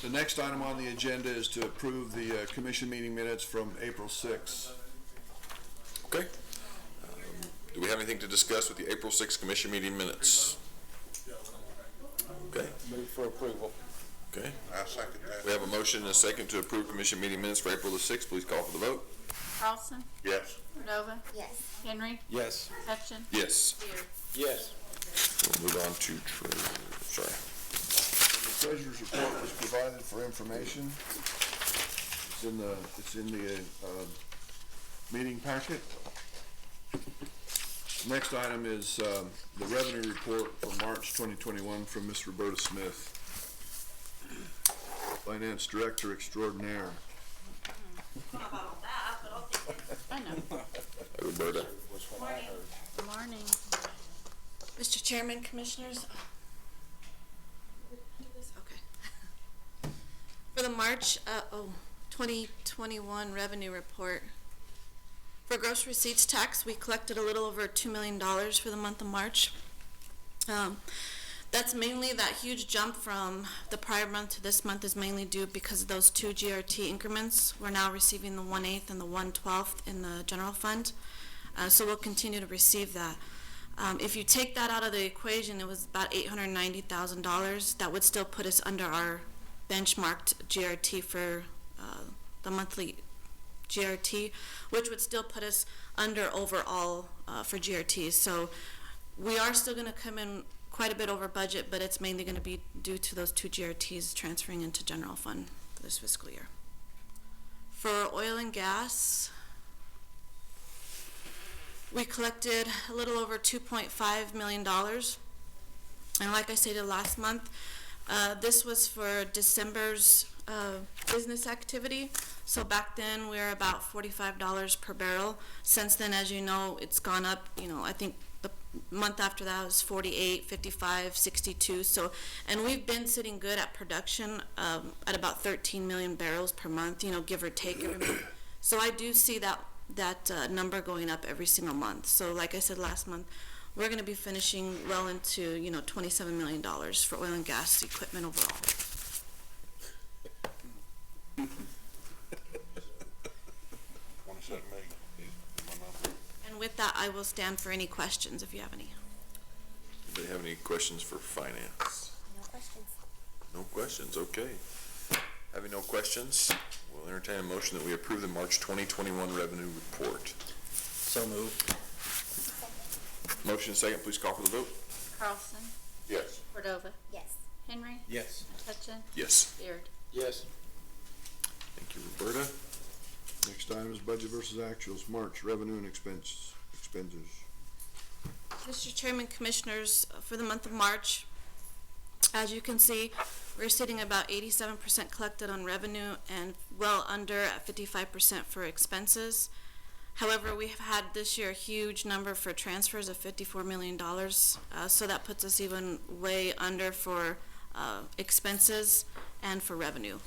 The next item on the agenda is to approve the commission meeting minutes from April 6th. Okay. Do we have anything to discuss with the April 6th commission meeting minutes? Okay. Move for approval. Okay. I second that. We have a motion and a second to approve commission meeting minutes for April the 6th. Please call for the vote. Carlson? Yes. Cordova? Yes. Henry? Yes. Hutchin? Yes. Beard? Yes. We'll move on to sorry. The treasurer's report was provided for information. It's in the meeting packet. Next item is the revenue report for March 2021 from Ms. Roberta Smith, Finance Director Extraordinaire. I don't know about all that, but I'll take it. I know. Roberta. Good morning. Mr. Chairman, Commissioners. Okay. For the March 2021 revenue report, for gross receipts tax, we collected a little over $2 million for the month of March. That's mainly that huge jump from the prior month to this month is mainly due because of those two GRT increments. We're now receiving the 1/8 and the 1/12 in the general fund. So we'll continue to receive that. If you take that out of the equation, it was about $890,000. That would still put us under our benchmarked GRT for the monthly GRT, which would still put us under overall for GRTs. So we are still going to come in quite a bit over budget, but it's mainly going to be due to those two GRTs transferring into general fund for this fiscal year. For oil and gas, we collected a little over $2.5 million. And like I stated last month, this was for December's business activity. So back then we were about $45 per barrel. Since then, as you know, it's gone up. I think the month after that was 48, 55, 62. So, and we've been sitting good at production at about 13 million barrels per month, give or take every month. So I do see that number going up every single month. So like I said last month, we're going to be finishing well into, $27 million for oil and gas equipment overall. And with that, I will stand for any questions if you have any. Anybody have any questions for finance? No questions. No questions, okay. Having no questions, we'll entertain a motion that we approve the March 2021 revenue report. So moved. Motion second, please call for the vote. Carlson? Yes. Cordova? Yes. Henry? Yes. Hutchin? Yes. Beard? Yes. Thank you, Roberta. Next item is budget versus actuals, March revenue and expenditures. Mr. Chairman, Commissioners, for the month of March, as you can see, we're sitting about 87% collected on revenue and well under at 55% for expenses. However, we have had this year a huge number for transfers of $54 million, so that puts us even way under for expenses and for revenue.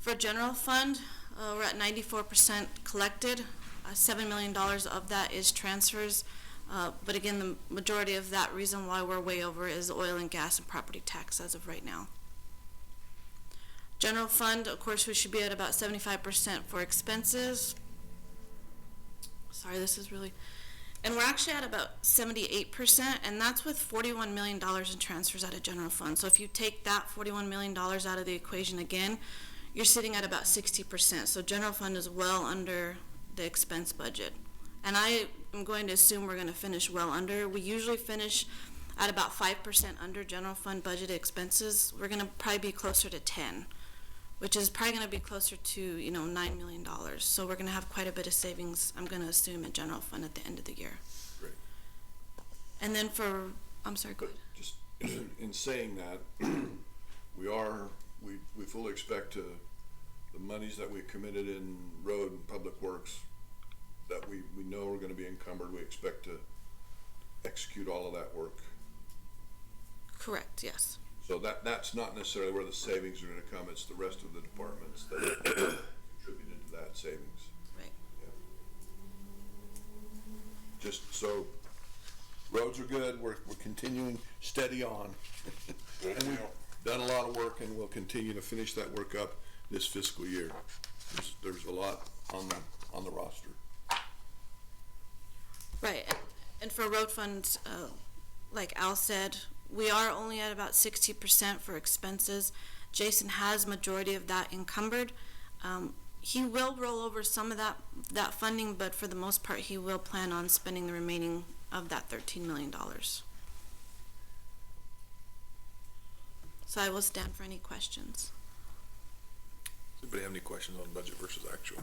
For general fund, we're at 94% collected. $7 million of that is transfers, but again, the majority of that reason why we're way over is oil and gas and property tax as of right now. General fund, of course, we should be at about 75% for expenses. Sorry, this is really, and we're actually at about 78%, and that's with $41 million in transfers out of general fund. So if you take that $41 million out of the equation again, you're sitting at about 60%. So general fund is well under the expense budget. And I am going to assume we're going to finish well under. We usually finish at about 5% under general fund budget expenses. We're going to probably be closer to 10, which is probably going to be closer to, $9 million. So we're going to have quite a bit of savings, I'm going to assume, in general fund at the end of the year. Great. And then I'm sorry, go ahead. Just in saying that, we fully expect the monies that we committed in road and public works that we know are going to be encumbered, we expect to execute all of that work. Correct, yes. So that's not necessarily where the savings are going to come, it's the rest of the departments that contributed to that savings. Right. Yeah. Just so roads are good, we're continuing steady on. And we've done a lot of work and we'll continue to finish that work up this fiscal year. There's a lot on the roster. Right, and for road funds, like Al said, we are only at about 60% for expenses. Jason has majority of that encumbered. He will roll over some of that funding, but for the most part, he will plan on spending the remaining of that $13 million. So I will stand for any questions. Does anybody have any questions on budget versus actual?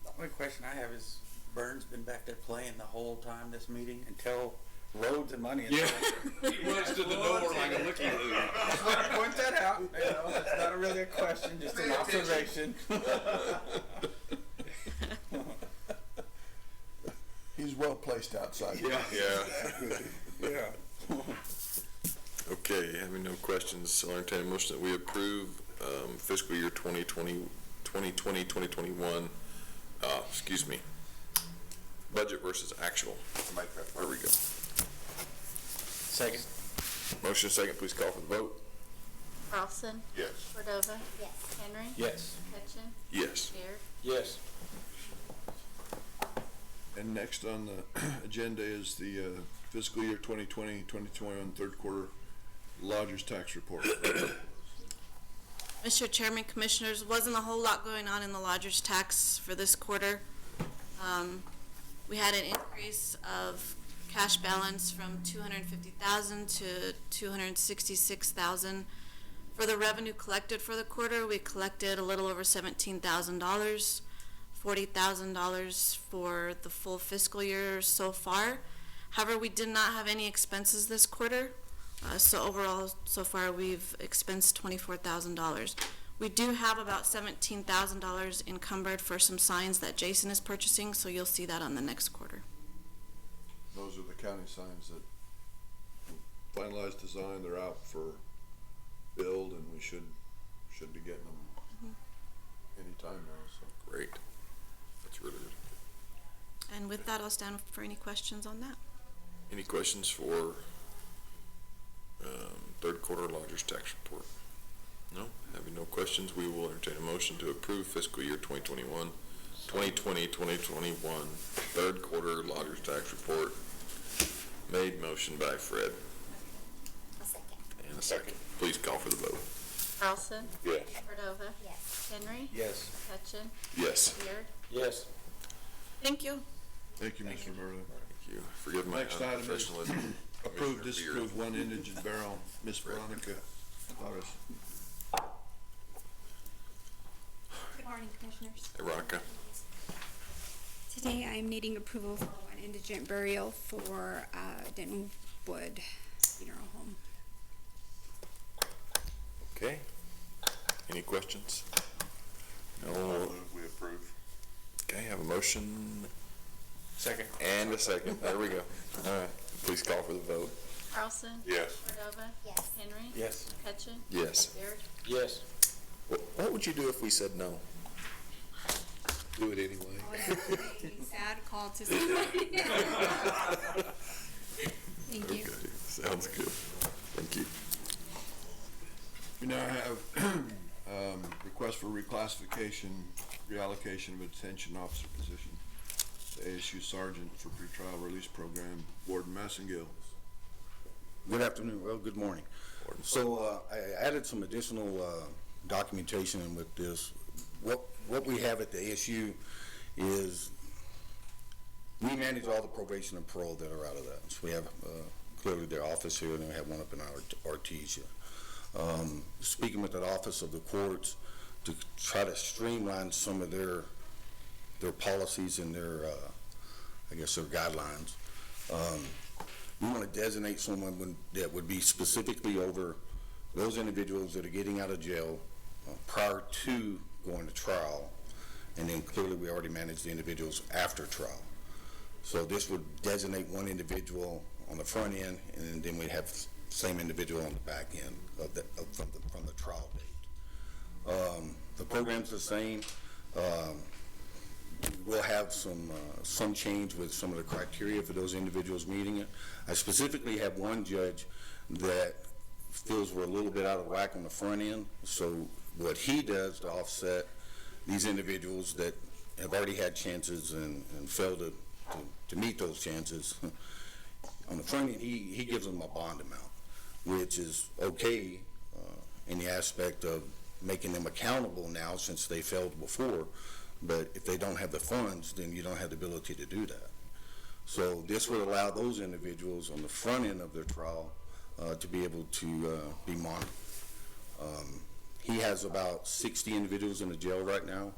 The only question I have is, Vern's been back there playing the whole time this meeting until loads of money. He runs to the door like a looky loo. Just want to point that out. You know, it's not really a question, just an observation. He's well placed outside. Yeah. Okay, having no questions, I'll entertain a motion that we approve fiscal year 2020-2021, budget versus actual. Make that There we go. Second. Motion second, please call for the vote. Carlson? Yes. Cordova? Yes. Henry? Yes. Ketchum? Yes. Beard? Yes. And next on the agenda is the fiscal year 2020-2021 third quarter lodgers tax report. Mr. Chairman, Commissioners, wasn't a whole lot going on in the lodger's tax for this quarter. We had an increase of cash balance from $250,000 to $266,000. For the revenue collected for the quarter, we collected a little over $17,000, $40,000 for the full fiscal year so far. However, we did not have any expenses this quarter. So overall, so far, we've expensed $24,000. We do have about $17,000 encumbered for some signs that Jason is purchasing, so you'll see that on the next quarter. Those are the county signs that finalized design, they're out for build, and we should be getting them anytime now, so. Great. That's really good. And with that, I'll stand for any questions on that. Any questions for third quarter lodgers tax report? No? Having no questions, we will entertain a motion to approve fiscal year 2020-2021 third quarter lodgers tax report. Made motion by Fred. A second. And a second. Please call for the vote. Carlson? Yes. Cordova? Yes. Henry? Yes. Ketchum? Yes. Beard? Yes. Thank you. Thank you, Mr. Burley. Thank you. Forgive my Next item is unprofessionalism. approve, Commissioner Beard. disapprove one indigent barrel. Miss Veronica Flores. Good morning, Commissioners. Hey, Veronica. Today I am needing approval for one indigent burial for Denton Wood Funeral Home. Okay. Any questions? No. We approve. Okay, have a motion Second. and a second. There we go. All right. Please call for the vote. Carlson? Yes. Cordova? Yes. Henry? Yes. Ketchum? Yes. Beard? Yes. What would you do if we said no? Do it anyway. Sad call to somebody. Thank you. Okay, sounds good. Thank you. We now have request for reclassification, reallocation of a detention officer position to ASU Sergeant for pretrial release program, Warden Massengill. Good afternoon, well, good morning. So, I added some additional, documentation with this. What we have at the ASU is we manage all the probation and parole that are out of that. So we have, clearly their office here, and then we have one up in our Artesia. Speaking with the office of the courts to try to streamline some of their policies and their, I guess, their guidelines. We want to designate someone that would be specifically over those individuals that are getting out of jail prior to going to trial, and then clearly we already manage the individuals after trial. So this would designate one individual on the front end, and then we'd have the same individual on the back end from the trial date. The program's the same. We'll have some change with some of the criteria for those individuals meeting it. I specifically have one judge that feels we're a little bit out of whack on the front end. So what he does to offset these individuals that have already had chances and failed to meet those chances, on the front end, he gives them a bond amount, which is okay in the aspect of making them accountable now since they failed before. But if they don't have the funds, then you don't have the ability to do that. So this would allow those individuals on the front end of their trial to be able to be monitored. He has about 60 individuals in the jail right now,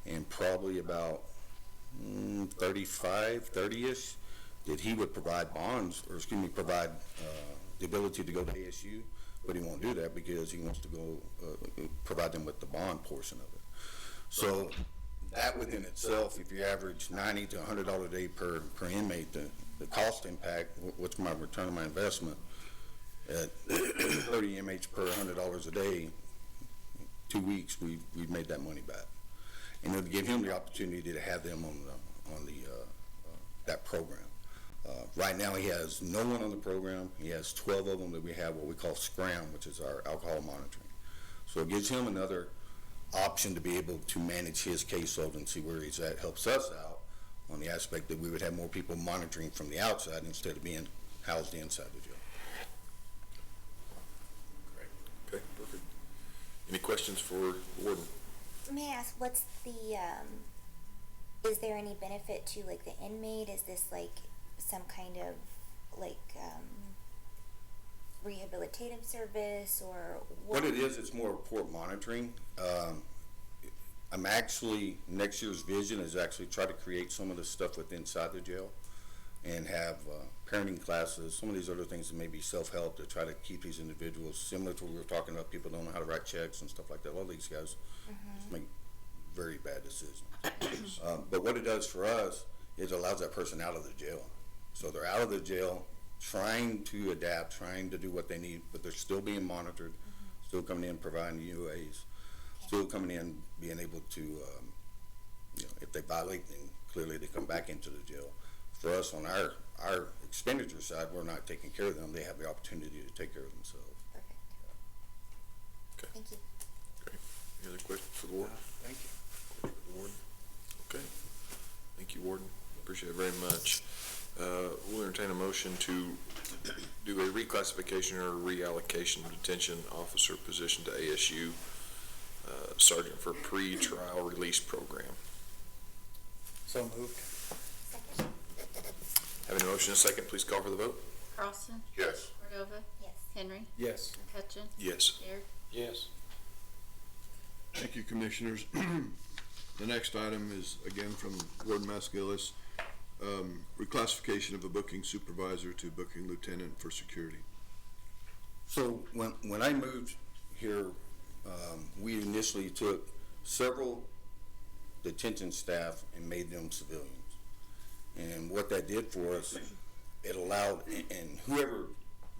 and probably about 30-ish that he would provide bonds, or excuse me, provide the ability to go to ASU, but he won't do that because he wants to go provide them with the bond portion of it. So that within itself, if you average $90 to $100 a day per inmate, the cost impact, what's my return on my investment, at 30 inmates per $100 a day, 2 weeks, we've made that money back. And it'll give him the opportunity to have them on that program. Right now, he has no one on the program. He has 12 of them that we have what we call SCRAM, which is our alcohol monitoring. So it gives him another option to be able to manage his caseload and see where he's at. Helps us out on the aspect that we would have more people monitoring from the outside instead of being housed inside the jail. Okay, perfect. Any questions for the warden? May I ask, what's the, is there any benefit to, like, the inmate? Is this, like, some kind of, like, rehabilitative service, or What it is, it's more report monitoring. I'm actually, next year's vision is actually try to create some of the stuff within inside the jail and have parenting classes, some of these other things that may be self-help to try to keep these individuals, similar to what we were talking about, people don't know how to write checks and stuff like that. A lot of these guys just make very bad decisions. But what it does for us is it allows that person out of the jail. So they're out of the jail, trying to adapt, trying to do what they need, but they're still being monitored, still coming in providing UAs, still coming in being able to, if they violate, then clearly they come back into the jail. For us, on our expenditure side, we're not taking care of them. They have the opportunity to take care of themselves. perfect? Okay. Thank you. Okay. Any other questions for the warden? Thank you. Questions for the warden? Okay. Thank you, warden. Appreciate it very much. We'll entertain a motion to do a reclassification or reallocation of detention officer position to ASU sergeant for pre-trial release program. So moved. Second? Having a motion and a second, please call for the vote. Carlson? Yes. Cordova? Yes. Henry? Yes. McCutcheon? Yes. Beard? Yes. Thank you, Commissioners. The next item is again from Warden Maskillis, reclassification of a booking supervisor to booking lieutenant for security. So when I moved here, we initially took several detention staff and made them civilians. And what that did for us, it allowed, and whoever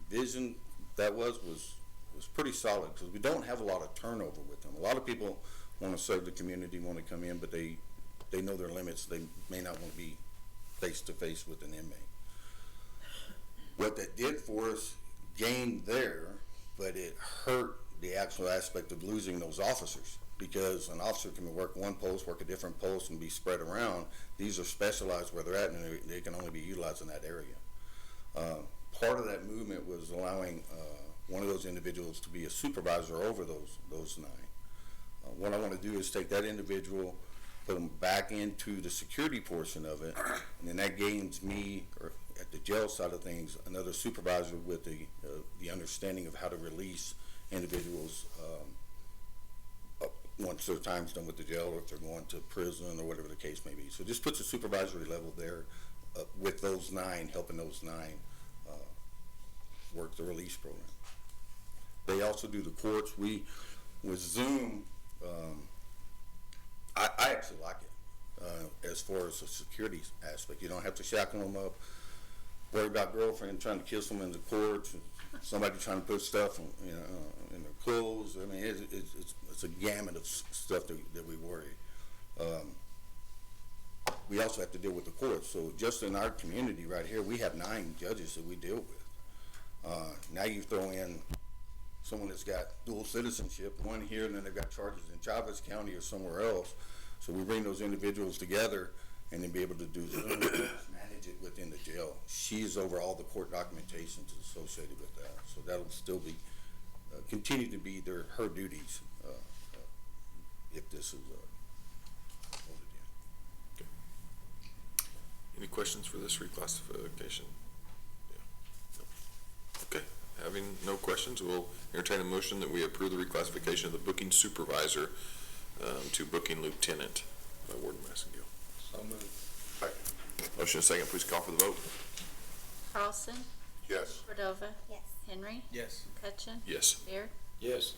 vision that was pretty solid, because we don't have a lot of turnover with them. A lot of people want to serve the community, want to come in, but they know their limits. They may not want to be face-to-face with an inmate. What that did for us, gained there, but it hurt the actual aspect of losing those officers, because an officer can work one post, work a different post, and be spread around. These are specialized where they're at, and they can only be utilized in that area. Part of that movement was allowing one of those individuals to be a supervisor over those 9. What I want to do is take that individual, put them back into the security portion of it, and then that gains me, or at the jail side of things, another supervisor with the understanding of how to release individuals once their time's done with the jail, or if they're going to prison, or whatever the case may be. So just puts a supervisory level there with those 9, helping those 9 work the release program. They also do the courts. With Zoom, I actually like it as far as the security aspect. You don't have to shackle them up, worry about girlfriend trying to kiss them in the courts, somebody trying to put stuff in their clothes. I mean, it's a gamut of stuff that we worry. We also have to deal with the courts. So just in our community right here, we have 9 judges that we deal with. Now you throw in someone that's got dual citizenship, one here and then they've got charges in Chavez County or somewhere else. So we bring those individuals together and then be able to do manage it within the jail. She's over all the court documentations associated with that. So that'll still be, continue to be her duties, if this is, voted in. Any questions for this reclassification? Yeah. No. Okay, having no questions, we'll entertain a motion that we approve the reclassification of the booking supervisor to booking lieutenant by Warden Massengill. So moved. Second. Motion and second, please call for the vote. Carlson, Yes. Cordova, Yes. Henry, Yes. McCutcheon, Yes. Beard. Yes.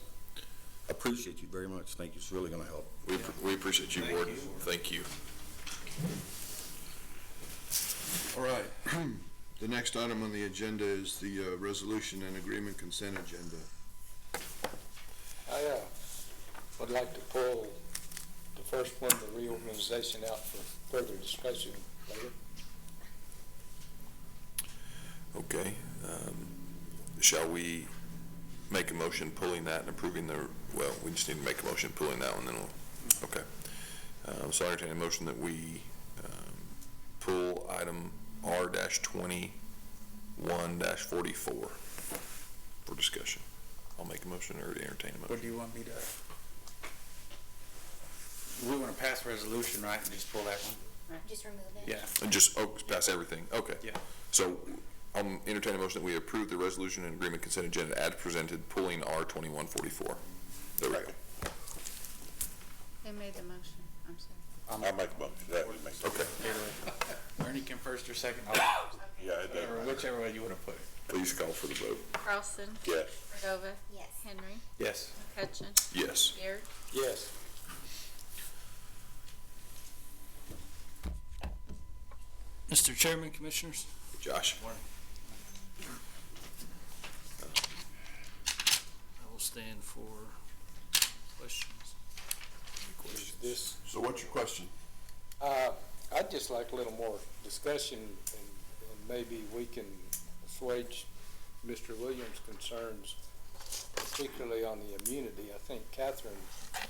Appreciate you very much. Thank you. It's really gonna help. We appreciate you, Thank Warden. you. Thank you. All right. The next item on the agenda is the resolution and agreement consent agenda. I would like to pull the first one, the reorganization, out for further discussion later. Okay, shall we make a motion pulling that and approving well, we just need to make a motion pulling that one, then we'll, okay. So I entertain a motion that we, pull item R-21-44 for discussion. I'll make a motion or entertain a What motion. do you want me to? We want to pass a resolution, right, and just pull that one? Just remove it? Yeah. And just, pass everything, okay. Yeah. So I'll entertain a motion that we approve the resolution and agreement consent agenda as presented, pulling R-21-44. There we go. Who made the motion? I'm sorry. I'll make a motion. That would make sense. Okay, Ernie can first or second, Yeah, it does. or whichever way you want to put it. please call for the vote. Carlson, Yes. Cordova, Yes. Henry, Yes. McCutcheon, Yes. Beard. Yes. Mr. Chairman, Commissioners, Josh? I will stand for questions. This, So what's your question? I'd just like a little more discussion, and maybe we can assuage Mr. Williams' concerns, particularly on the immunity. I think Catherine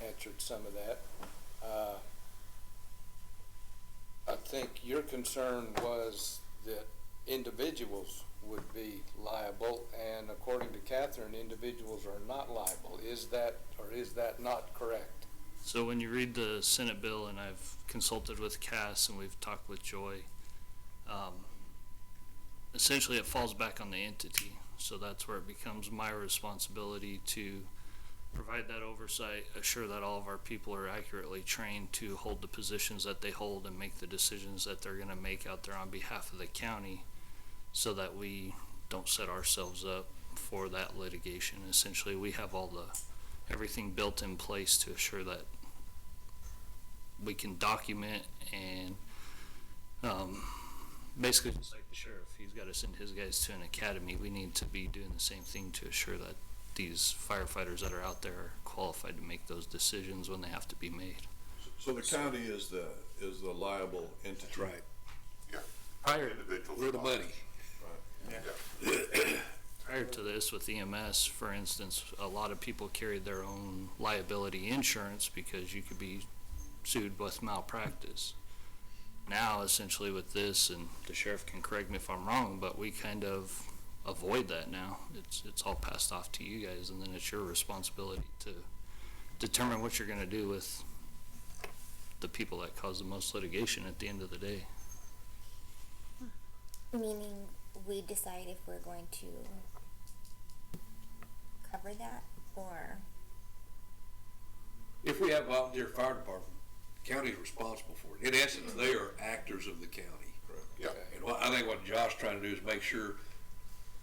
answered some of that. I think your concern was that individuals would be liable, and according to Catherine, individuals are not liable. Is that, or is that not correct? So when you read the Senate bill, and I've consulted with Cass and we've talked with Joy, essentially it falls back on the entity. So that's where it becomes my responsibility to provide that oversight, assure that all of our people are accurately trained to hold the positions that they hold and make the decisions that they're gonna make out there on behalf of the county, so that we don't set ourselves up for that litigation. Essentially, we have everything built in place to assure that we can document and, basically just like the sheriff, he's gotta send his guys to an academy. We need to be doing the same thing to assure that these firefighters that are out there are qualified to make those decisions when they have to be made. So the county is the liable entity? Right. Yeah. Prior, Individuals. We're the money. prior to this with EMS, for instance, a lot of people carried their own liability insurance because you could be sued with malpractice. Now, essentially with this, and the sheriff can correct me if I'm wrong, but we kind of avoid that now. It's all passed off to you guys, and then it's your responsibility to determine what you're gonna do with the people that cause the most litigation at the end of the day. Meaning we decide if we're going to cover that, or? If we have volunteer fire department, the county's responsible for it. In essence, they are actors of the county. Yeah. And I think what Josh's trying to do is make sure,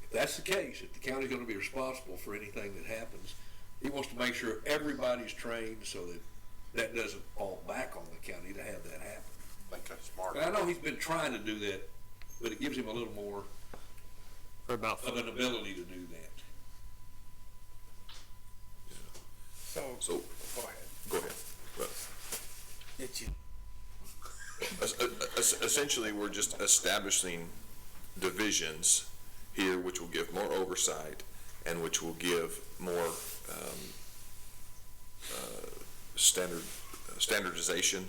if that's the case, if the county's gonna be responsible for anything that happens, he wants to make sure everybody's trained so that doesn't fall back on the county to have that happen. I think that's smart. And I know he's been trying to do that, but it gives him a little more For about of an ability to do that. So, go ahead. Well, It's you. essentially, we're just establishing divisions here, which will give more oversight and which will give more standardization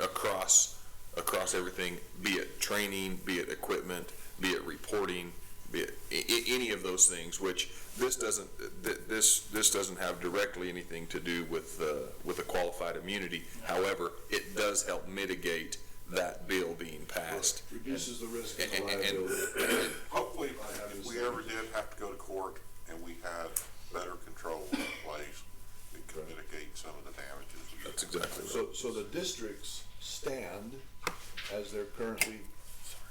across everything, be it training, be it equipment, be it reporting, be it any of those things, which this doesn't have directly anything to do with a qualified immunity. However, it does help mitigate that bill being passed. Reduces the risk of And- liability. Hopefully, if we ever did have to go to court and we had better control in place, we could mitigate some of the damages. That's exactly right. So the districts stand as they're currently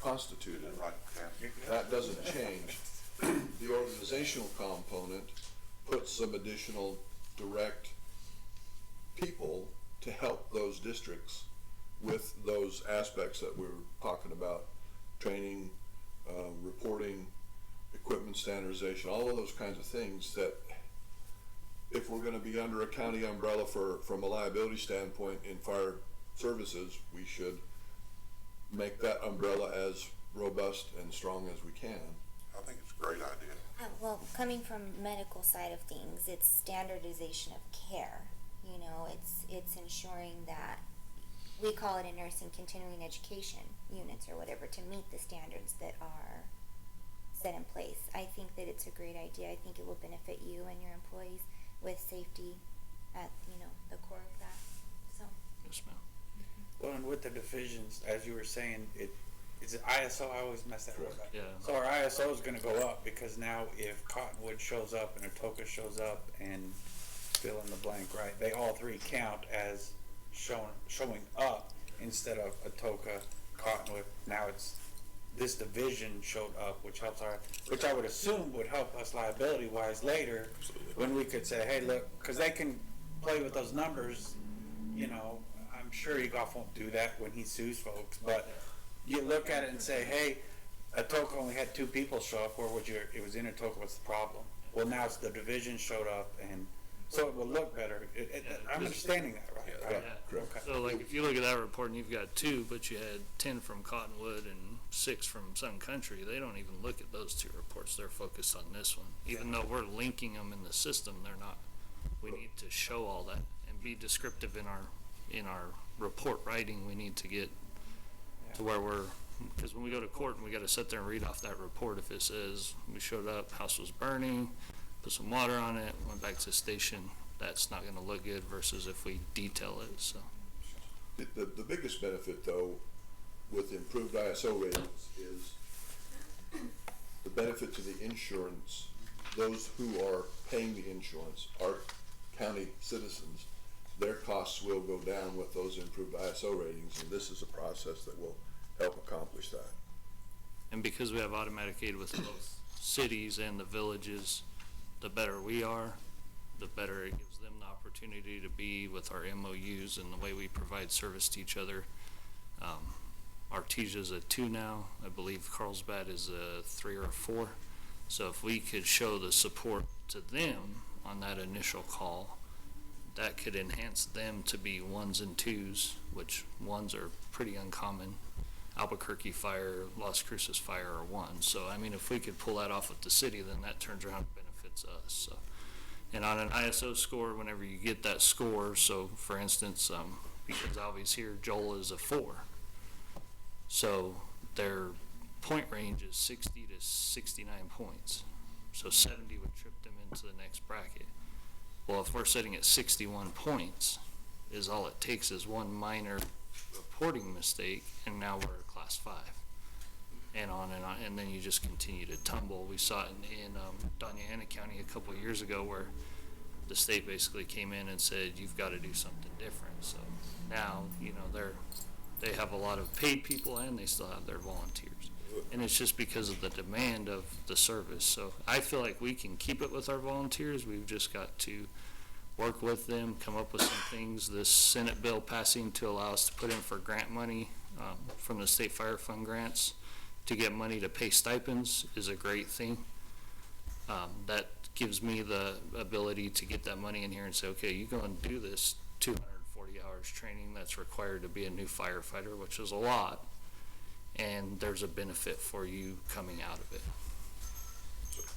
constituted. Right, yeah. That doesn't change. The organizational component puts some additional direct people to help those districts with those aspects that we were talking about, training, reporting, equipment standardization, all of those kinds of things that if we're gonna be under a county umbrella from a liability standpoint in fire services, we should make that umbrella as robust and strong as we can. I think it's a great idea. Well, coming from medical side of things, it's standardization of care. You know, it's ensuring that we call it in nursing continuing education units or whatever to meet the standards that are set in place. I think that it's a great idea. I think it will benefit you and your employees with safety at, the core of that. So. Yes, ma'am. Well, and with the divisions, as you were saying, is it ISO? I always mess that word up. Yeah. So our ISO is gonna go up because now if Cottonwood shows up and Atoka shows up and fill in the blank, right? They all three count as showing up instead of Atoka, Cottonwood. Now it's this division showed up, which I would assume would help us liability wise later when we could say, hey, look, because they can play with those numbers. I'm sure Egoff won't do that when he sues folks, but you look at it and say, hey, Atoka only had 2 people show up, it was in Atoka, what's the problem? Well, now it's the division showed up, and so it will look better. I'm understanding that, right? Right. Yeah. Okay. So like if you look at that report and you've got 2, but you had 10 from Cottonwood and 6 from Sun Country, they don't even look at those 2 reports. They're focused on this one. Even though we're linking them in the system, they're not. We need to show all that and be descriptive in our report writing. We need to get to where because when we go to court and we got to sit there and read off that report, if it says we showed up, house was burning, put some water on it, went back to the station, that's not going to look good versus if we detail it. So The biggest benefit, though, with improved ISO ratings is the benefit to the insurance. Those who are paying the insurance are county citizens. Their costs will go down with those improved ISO ratings, and this is a process that will help accomplish that. and because we have automatic aid with both cities and the villages, the better we are, the better it gives them the opportunity to be with our MOUs and the way we provide service to each other. Artesia's a 2 now. I believe Carlsbad is a 3 or a 4. So if we could show the support to them on that initial call, that could enhance them to be 1s and 2s, which 1s are pretty uncommon. Albuquerque Fire, Las Cruces Fire are 1. So, I mean, if we could pull that off with the city, then that turns around and benefits us. So, and on an ISO score, whenever you get that score, so for instance, because Alvy's here, Joel is a 4. So their point range is 60 to 69 points. So 70 would trip them into the next bracket. Well, if we're sitting at 61 points, is all it takes is one minor reporting mistake, and now we're a class 5. And on, and then you just continue to tumble. We saw it in Doña Ana County a couple of years ago where the state basically came in and said, you've got to do something different. So now, they have a lot of paid people and they still have their volunteers. And it's just because of the demand of the service. So I feel like we can keep it with our volunteers. We've just got to work with them, come up with some things. This Senate bill passing to allow us to put in for grant money from the State Fire Fund grants to get money to pay stipends is a great thing. That gives me the ability to get that money in here and say, okay, you go and do this 240 hours training that's required to be a new firefighter, which is a lot, and there's a benefit for you coming out of it.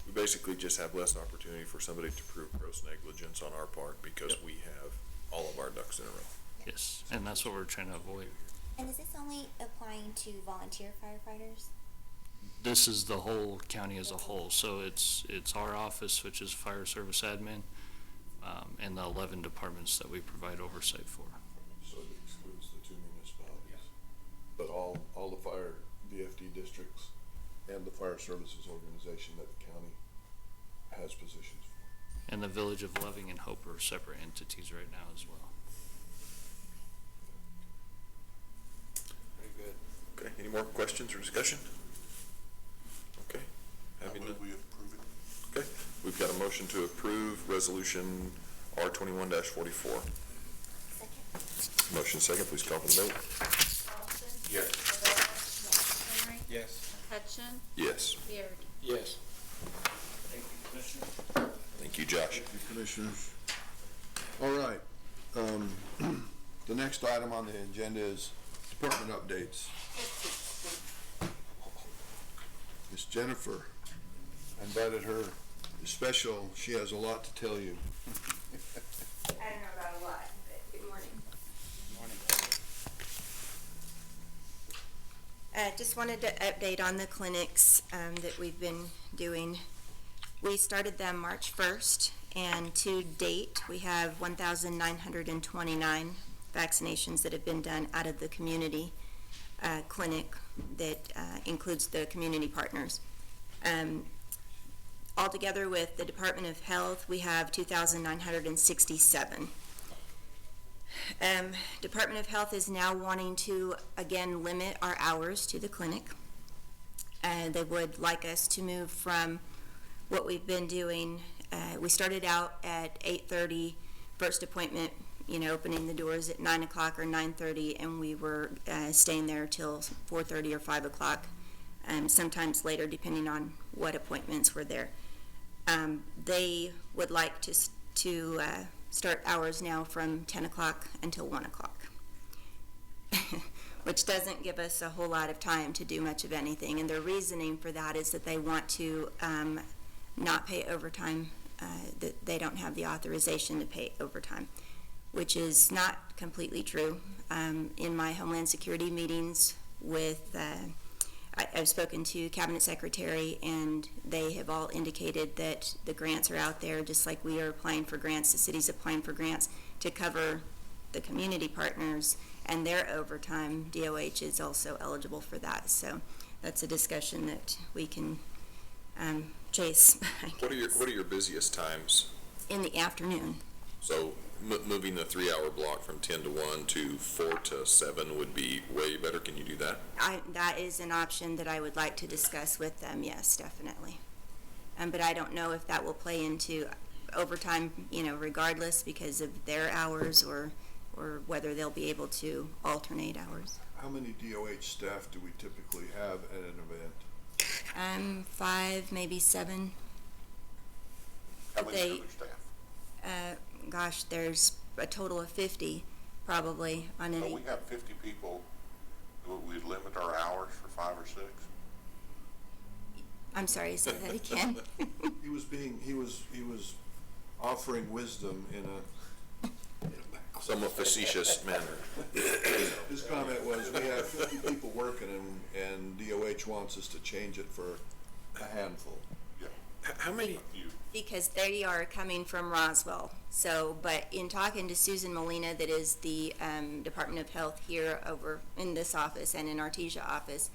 We basically just have less opportunity for somebody to prove gross negligence on our part because we have all of our ducks in a row. Yes, and that's what we're trying to avoid. And is this only applying to volunteer firefighters? This is the whole county as a whole, so it's our office, which is fire service admin, and the 11 departments that we provide oversight for. So it excludes the 2 municipalities. But all the fire VFD districts and the fire services organization that the county has positions for. And the village of Loving and Hope are separate entities right now as well. Very good. Okay, any more questions or discussion? Okay. I Having move none- we approve it. Okay, we've got a motion to approve resolution R21-44. Second? Motion second, please call for the vote. Austin? Yes. Rivera? Henry? Yes. Hutchin? Yes. Beard? Yes. Thank you, Josh. Thank you, Commissioners. All right, the next item on the agenda is department updates. Miss Jennifer, I invited her, special, she has a lot to tell you. I don't know about a lot, but good morning. Morning. Just wanted to update on the clinics that we've been doing. We started them March 1st, and to date, we have 1,929 vaccinations that have been done out of the community clinic that includes the community partners. Altogether with the Department of Health, we have 2,967. Department of Health is now wanting to, again, limit our hours to the clinic. They would like us to move from what we've been doing. We started out at 8:30, first appointment, opening the doors at 9 o'clock or 9:30, and we were staying there till 4:30 or 5 o'clock, sometimes later, depending on what appointments were there. They would like to start hours now from 10 o'clock until 1 o'clock, which doesn't give us a whole lot of time to do much of anything. And their reasoning for that is that they want to not pay overtime, that they don't have the authorization to pay overtime, which is not completely true. In my Homeland Security meetings with I've spoken to Cabinet Secretary, and they have all indicated that the grants are out there, just like we are applying for grants, the city's applying for grants to cover the community partners and their overtime. DOH is also eligible for that, so that's a discussion that we can chase. What are your busiest times? In the afternoon. So moving the 3-hour block from 10 to 1 to 4 to 7 would be way better. Can you do that? That is an option that I would like to discuss with them, yes, definitely. But I don't know if that will play into overtime, regardless because of their hours or whether they'll be able to alternate hours. How many DOH staff do we typically have at an event? 5, maybe 7. How many other staff? Gosh, there's a total of 50 probably on So any. we have 50 people, would we limit our hours for 5 or 6? I'm sorry, say that again. He was offering wisdom in a Somewhat facetious manner. His comment was, we have 50 people working and DOH wants us to change it for a handful. Yeah. How many? You. Because they are coming from Roswell. So, but in talking to Susan Molina, that is the Department of Health here over in this office and in Artesia office,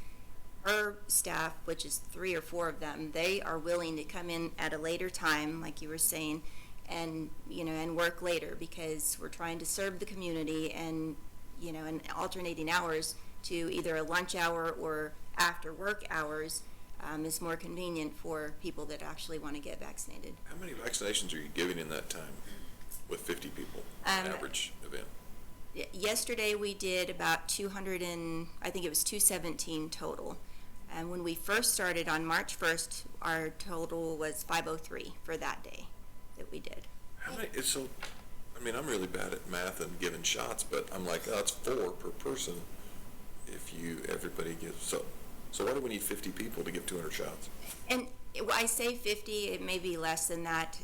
her staff, which is 3 or 4 of them, they are willing to come in at a later time, like you were saying, and and work later because we're trying to serve the community, and and alternating hours to either a lunch hour or after work hours is more convenient for people that actually want to get vaccinated. How many vaccinations are you giving in that time with 50 people, average event? Yesterday we did about 200 and I think it was 217 total. And when we first started on March 1st, our total was 503 for that day that we did. How many? I'm really bad at math and giving shots, but I'm like, that's 4 per person if everybody gives. So why do we need 50 people to give 200 shots? And I say 50, it may be less than that.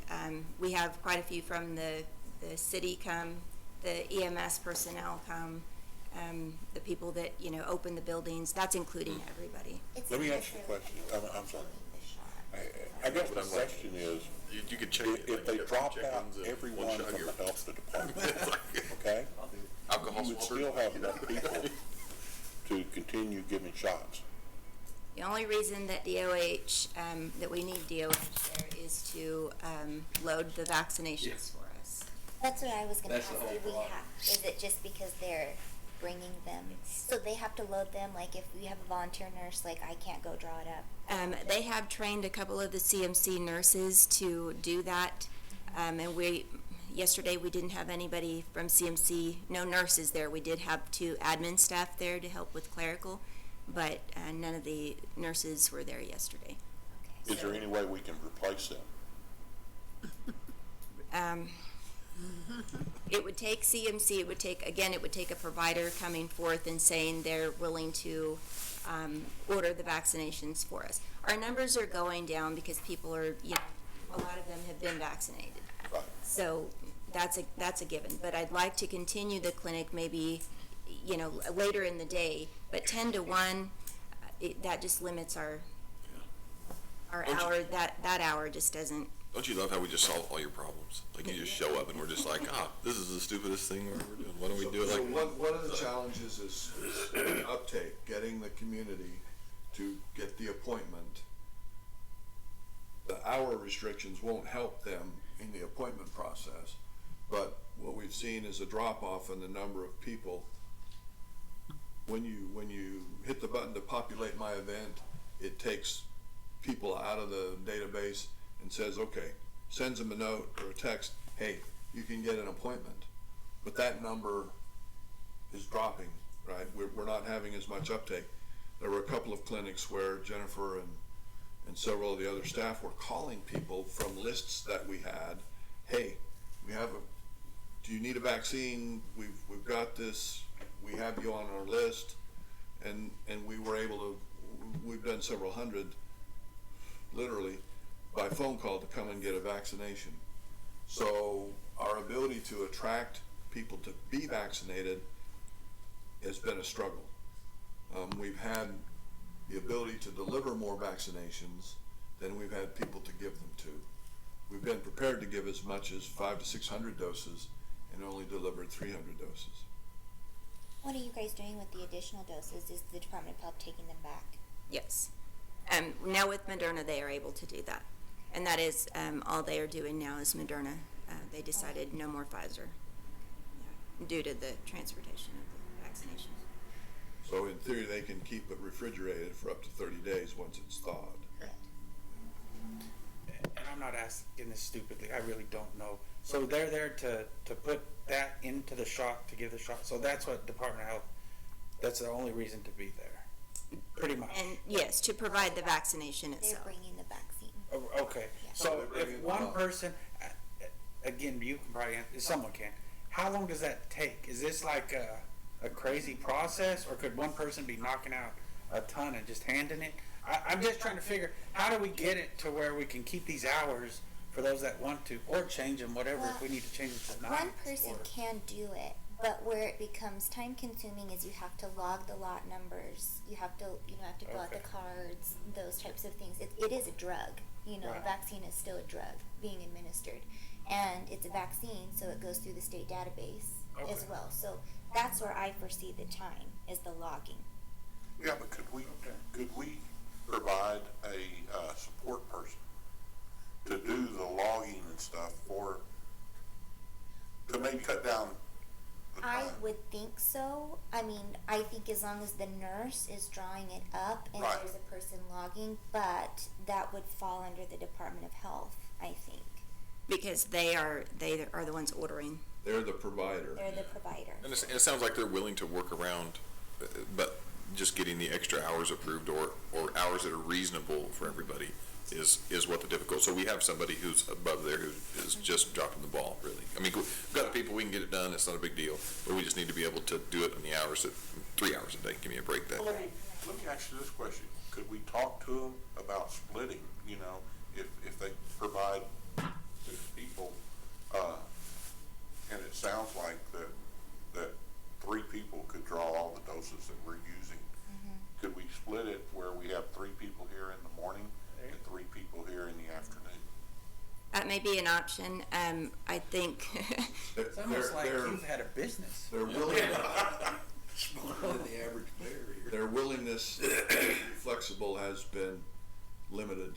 We have quite a few from the city come, the EMS personnel come, the people that, open the buildings, that's including everybody. Let me ask you a question. I'm sorry. I guess the question is, You could check it. if they dropped out everyone from the health department, okay? Alcohol You would still have enough people to continue giving shots. The only reason that DOH, that we need DOH there is to load the vaccinations for us. That's what I was gonna That's ask. the whole Do we problem. is it just because they're bringing them? So they have to load them, like if we have a volunteer nurse, like I can't go draw it up. They have trained a couple of the CMC nurses to do that. And yesterday we didn't have anybody from CMC, no nurses there. We did have 2 admin staff there to help with clerical, but none of the nurses were there yesterday. Is there any way we can replace them? It would take CMC, it would take a provider coming forth and saying they're willing to order the vaccinations for us. Our numbers are going down because people are, a lot of them have been vaccinated. Right. So that's a given. But I'd like to continue the clinic maybe, later in the day. But 10 to 1, that just limits our hour. That hour just doesn't. Don't you love how we just solve all your problems? Like, you just show up and we're just like, this is the stupidest thing we're ever doing. Why don't we do it So like? one of the challenges is uptake, getting the community to get the appointment. The hour restrictions won't help them in the appointment process, but what we've seen is a drop-off in the number of people. When you hit the button to populate my event, it takes people out of the database and says, okay, sends them a note or a text, hey, you can get an appointment. But that number is dropping, right? We're not having as much uptake. There were a couple of clinics where Jennifer and several of the other staff were calling people from lists that we had. Hey, do you need a vaccine? We've got this, we have you on our list. And we were able to, we've done several hundred, literally, by phone call to come and get a vaccination. So our ability to attract people to be vaccinated has been a struggle. We've had the ability to deliver more vaccinations than we've had people to give them to. We've been prepared to give as much as 500 to 600 doses and only delivered 300 doses. What are you guys doing with the additional doses? Is the Department of Health taking them back? Yes. Now with Moderna, they are able to do that. And that is all they are doing now is Moderna. They decided no more Pfizer due to the transportation of the vaccinations. So in theory, they can keep it refrigerated for up to 30 days once it's thawed. And I'm not asking this stupidly, I really don't know. So they're there to put that into the shot, to give the shot. So that's what Department of Health, that's the only reason to be there, pretty much. And yes, to provide the vaccination They're itself. bringing the vaccine. Oh, okay, so if one person, again, you can probably answer, someone can, how long does that take? Is this like a crazy process, or could one person be knocking out a ton and just handing it? I'm just trying to figure, how do we get it to where we can keep these hours for those that want to, or change them, whatever, if we need to change it to 9. One person can do it, but where it becomes time consuming is you have to log the lot numbers, you have to go out the cards, those types of things. It is a drug, Right. A vaccine is still a drug being administered. And it's a vaccine, so it goes through the state database as Okay. well. So that's where I foresee the time, is the logging. Yeah, but could we provide a support person to do the logging and stuff to maybe cut down the time? I would think so. I mean, I think as long as the nurse is drawing it up and Right. there's a person logging, but that would fall under the Department of Health, I think. Because they are the ones ordering. They're the provider. They're the provider. And it sounds like they're willing to work around, but just getting the extra hours approved or hours that are reasonable for everybody is what the difficult. So we have somebody who's above there who is just dropping the ball, really. I mean, we've got the people, we can get it done, it's not a big deal, but we just need to be able to do it in the hours 3 hours a day. Give me a break that. Well, let me ask you this question. could we talk to them about splitting, you know, if they provide 6 people, and it sounds like that 3 people could draw all the doses that we're using. Could we split it where we have 3 people here in the morning and 3 people here in the afternoon? That may be an option. I think, It's almost like you've had a business. Their willing, Smaller than the average bear here. their willingness to be flexible has been limited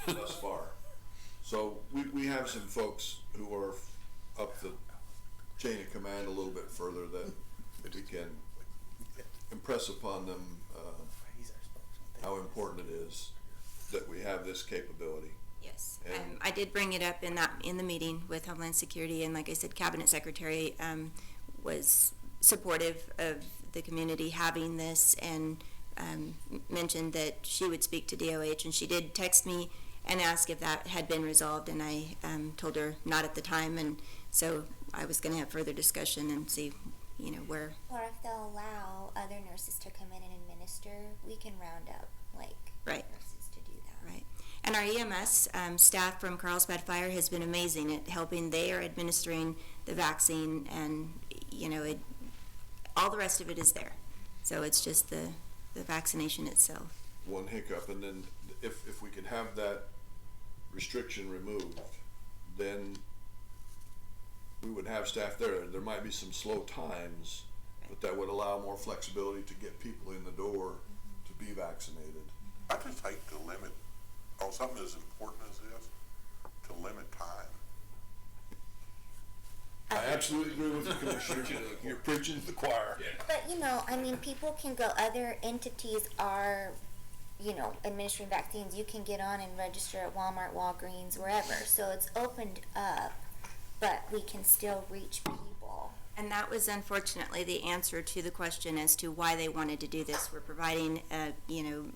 thus far. So we have some folks who are up the chain of command a little bit further that we can impress upon them how important it is that we have this capability. yes, And- I did bring it up in the meeting with Homeland Security, and like I said, Cabinet Secretary was supportive of the community having this, and mentioned that she would speak to DOH, and she did text me and ask if that had been resolved, and I told her not at the time, and so I was going to have further discussion and see, where. Or if they'll allow other nurses to come in and administer, we can round up, Right. nurses to do that. Right. And our EMS staff from Carlsbad Fire has been amazing at helping. They are administering the vaccine, and, all the rest of it is there. So it's just the vaccination itself. One hiccup, and then if we could have that restriction removed, then we would have staff there. There might be some slow times, but that would allow more flexibility to get people in the door to be vaccinated. I just hate to limit, on something as important as this, to limit time. I absolutely agree with the commissioner. You're preaching to the choir. But, people can go, other entities are, administering vaccines. You can get on and register at Walmart, Walgreens, wherever. So it's opened up, but we can still reach people. And that was unfortunately the answer to the question as to why they wanted to do this. We're providing,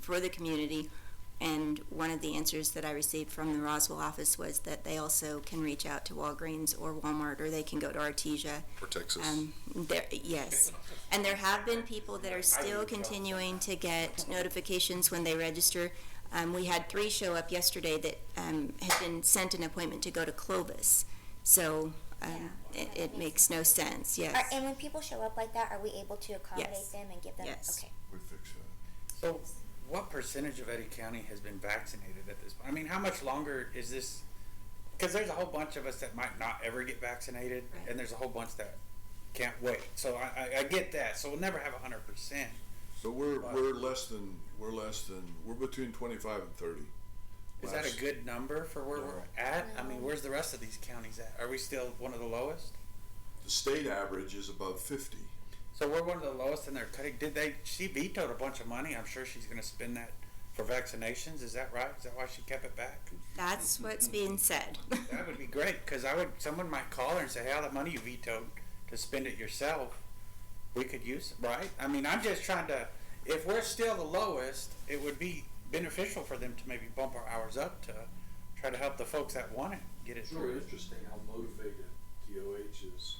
for the community. And one of the answers that I received from the Roswell office was that they also can reach out to Walgreens or Walmart, or they can go to Artesia. For Texas. Yes. And there have been people that are still continuing to get notifications when they register. We had 3 show up yesterday that had been sent an appointment to go to Clovis. So it makes no sense, yes. And when people show up like that, are we able to accommodate Yes. them and give them? Yes. Okay. We fix that. So what percentage of Eddy County has been vaccinated at this point? I mean, how much longer is this? Because there's a whole bunch of us that might not ever get vaccinated, Right. and there's a whole bunch that can't wait. So I get that. So we'll never have 100%. So we're between 25 and 30. Is that a good number for where we're at? I mean, No. where's the rest of these counties at? Are we still one of the lowest? The state average is above 50. So we're one of the lowest, and they're cutting. She vetoed a bunch of money. I'm sure she's going to spend that for vaccinations. Is that right? Is that why she kept it back? That's what's being said. That would be great, because someone might call her and say, hey, all the money you vetoed to spend it yourself, we could use it, right? I mean, I'm just trying to, if we're still the lowest, it would be beneficial for them to maybe bump our hours up to try to help the folks that want it get it It's through. really interesting how motivated DOH is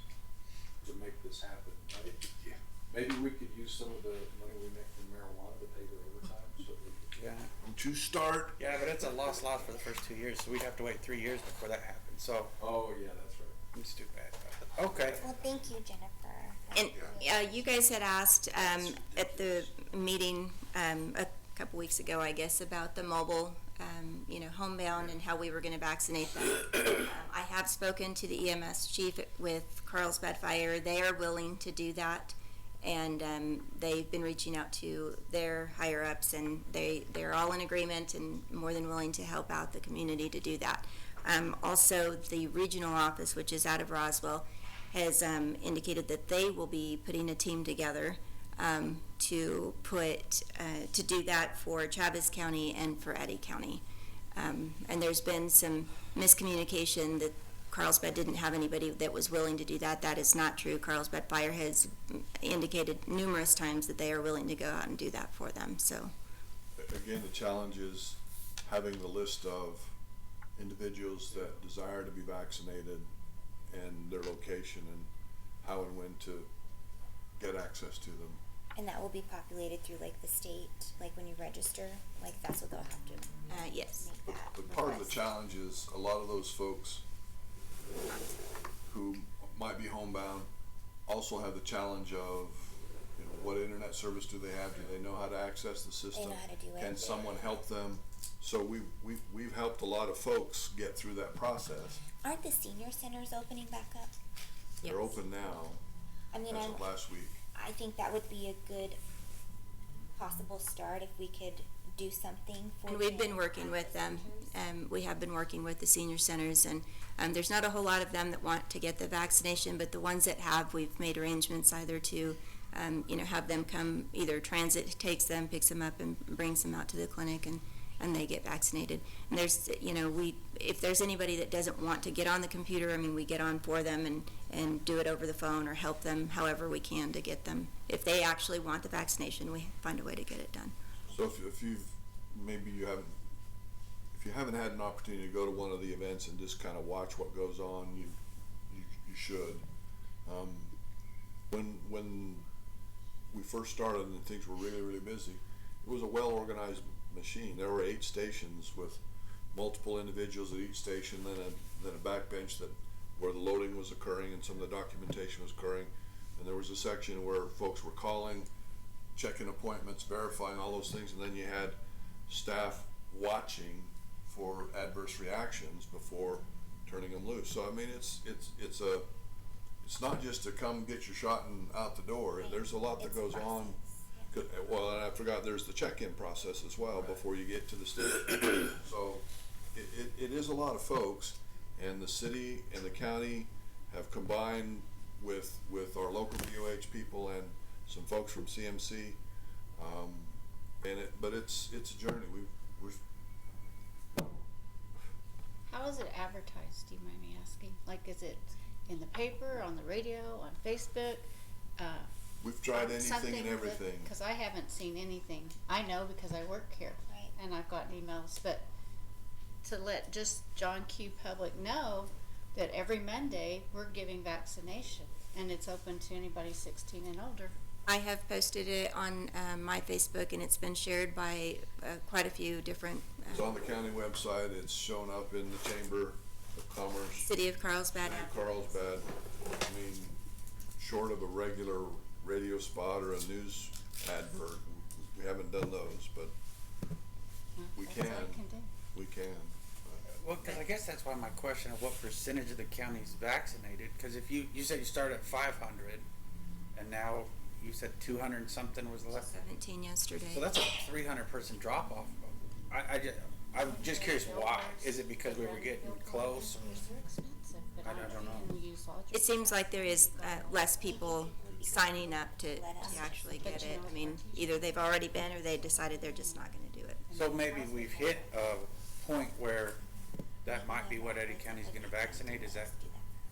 to make this happen, right? Yeah. Maybe we could use some of the money we make from marijuana to pay their overtime, so we Yeah, Don't you start. yeah, but it's a lost for the first 2 years, so we'd have to wait 3 years before that happens. So oh, yeah, that's right. it's too bad. Okay. Well, thank you, Jennifer. And you guys had asked at the meeting a couple weeks ago, I guess, about the mobile, homebound and how we were going to vaccinate them. I have spoken to the EMS chief with Carlsbad Fire. They are willing to do that, and they've been reaching out to their higher-ups, and they're all in agreement and more than willing to help out the community to do that. Also, the regional office, which is out of Roswell, has indicated that they will be putting a team together to do that for Travis County and for Eddy County. And there's been some miscommunication that Carlsbad didn't have anybody that was willing to do that. That is not true. Carlsbad Fire has indicated numerous times that they are willing to go out and do that for them. So, Again, the challenge is having the list of individuals that desire to be vaccinated and their location and how and when to get access to them. And that will be populated through like the state, like when you register, like that's what they'll have to Yes. make that. But part of the request. challenge is a lot of those folks who might be homebound also have the challenge of, you know, what internet service do they have? Do they know how to access the system? know how to do it. Can someone help them? So we've helped a lot of folks get through that process. Aren't the senior centers opening back up? They're open now, I mean, as of last week. I think that would be a good possible start if we could do something for. And we've them been working at with the them. centers. We have been working with the senior centers, and there's not a whole lot of them that want to get the vaccination, but the ones that have, we've made arrangements either to, have them come, either transit takes them, picks them up, and brings them out to the clinic, and they get vaccinated. And there's, if there's anybody that doesn't want to get on the computer, I mean, we get on for them and do it over the phone or help them however we can to get them. If they actually want the vaccination, we find a way to get it done. So if you haven't had an opportunity to go to one of the events and just kind of watch what goes on, you should. When we first started and things were really, really busy, it was a well-organized machine. There were 8 stations with multiple individuals at each station, then a backbench where the loading was occurring and some of the documentation was occurring. And there was a section where folks were calling, checking appointments, verifying all those things, and then you had staff watching for adverse reactions before turning them loose. So I mean, it's not just to come get your shot and out the door. There's a lot that goes on. Well, and I forgot there's the check-in process as well before you get to the station. So it is a lot of folks, and the city and the county have combined with our local DOH people and some folks from CMC. But it's a journey. We've How is it advertised, do you mind me asking? Like, is it in the paper, on the radio, on Facebook? We've tried anything and everything. Because I haven't seen anything. I know because I work here. Right. And I've gotten emails, but to let just John Q. Public know that every Monday we're giving vaccination, and it's open to anybody 16 and older. I have posted it on my Facebook, and it's been shared by quite a few different It's on the county website. It's shown up in the Chamber of Commerce. City of Carlsbad. Carlsbad. I mean, short of a regular radio spot or a news advert, we haven't done those, but we That's can. all I can do. We can. Well, because I guess that's why my question of what percentage of the county is vaccinated, because if you said you started at 500, and now you said 200 and something was left. 17 yesterday. So that's a 300 person drop off. I'm just curious why. Is it because we were getting close? They're expensive, but I don't know. can use logic. It seems like there is less people signing up to actually get it. I mean, either they've already been or they decided they're just not going to do it. So maybe we've hit a point where that might be what Eddy County is going to vaccinate. Is that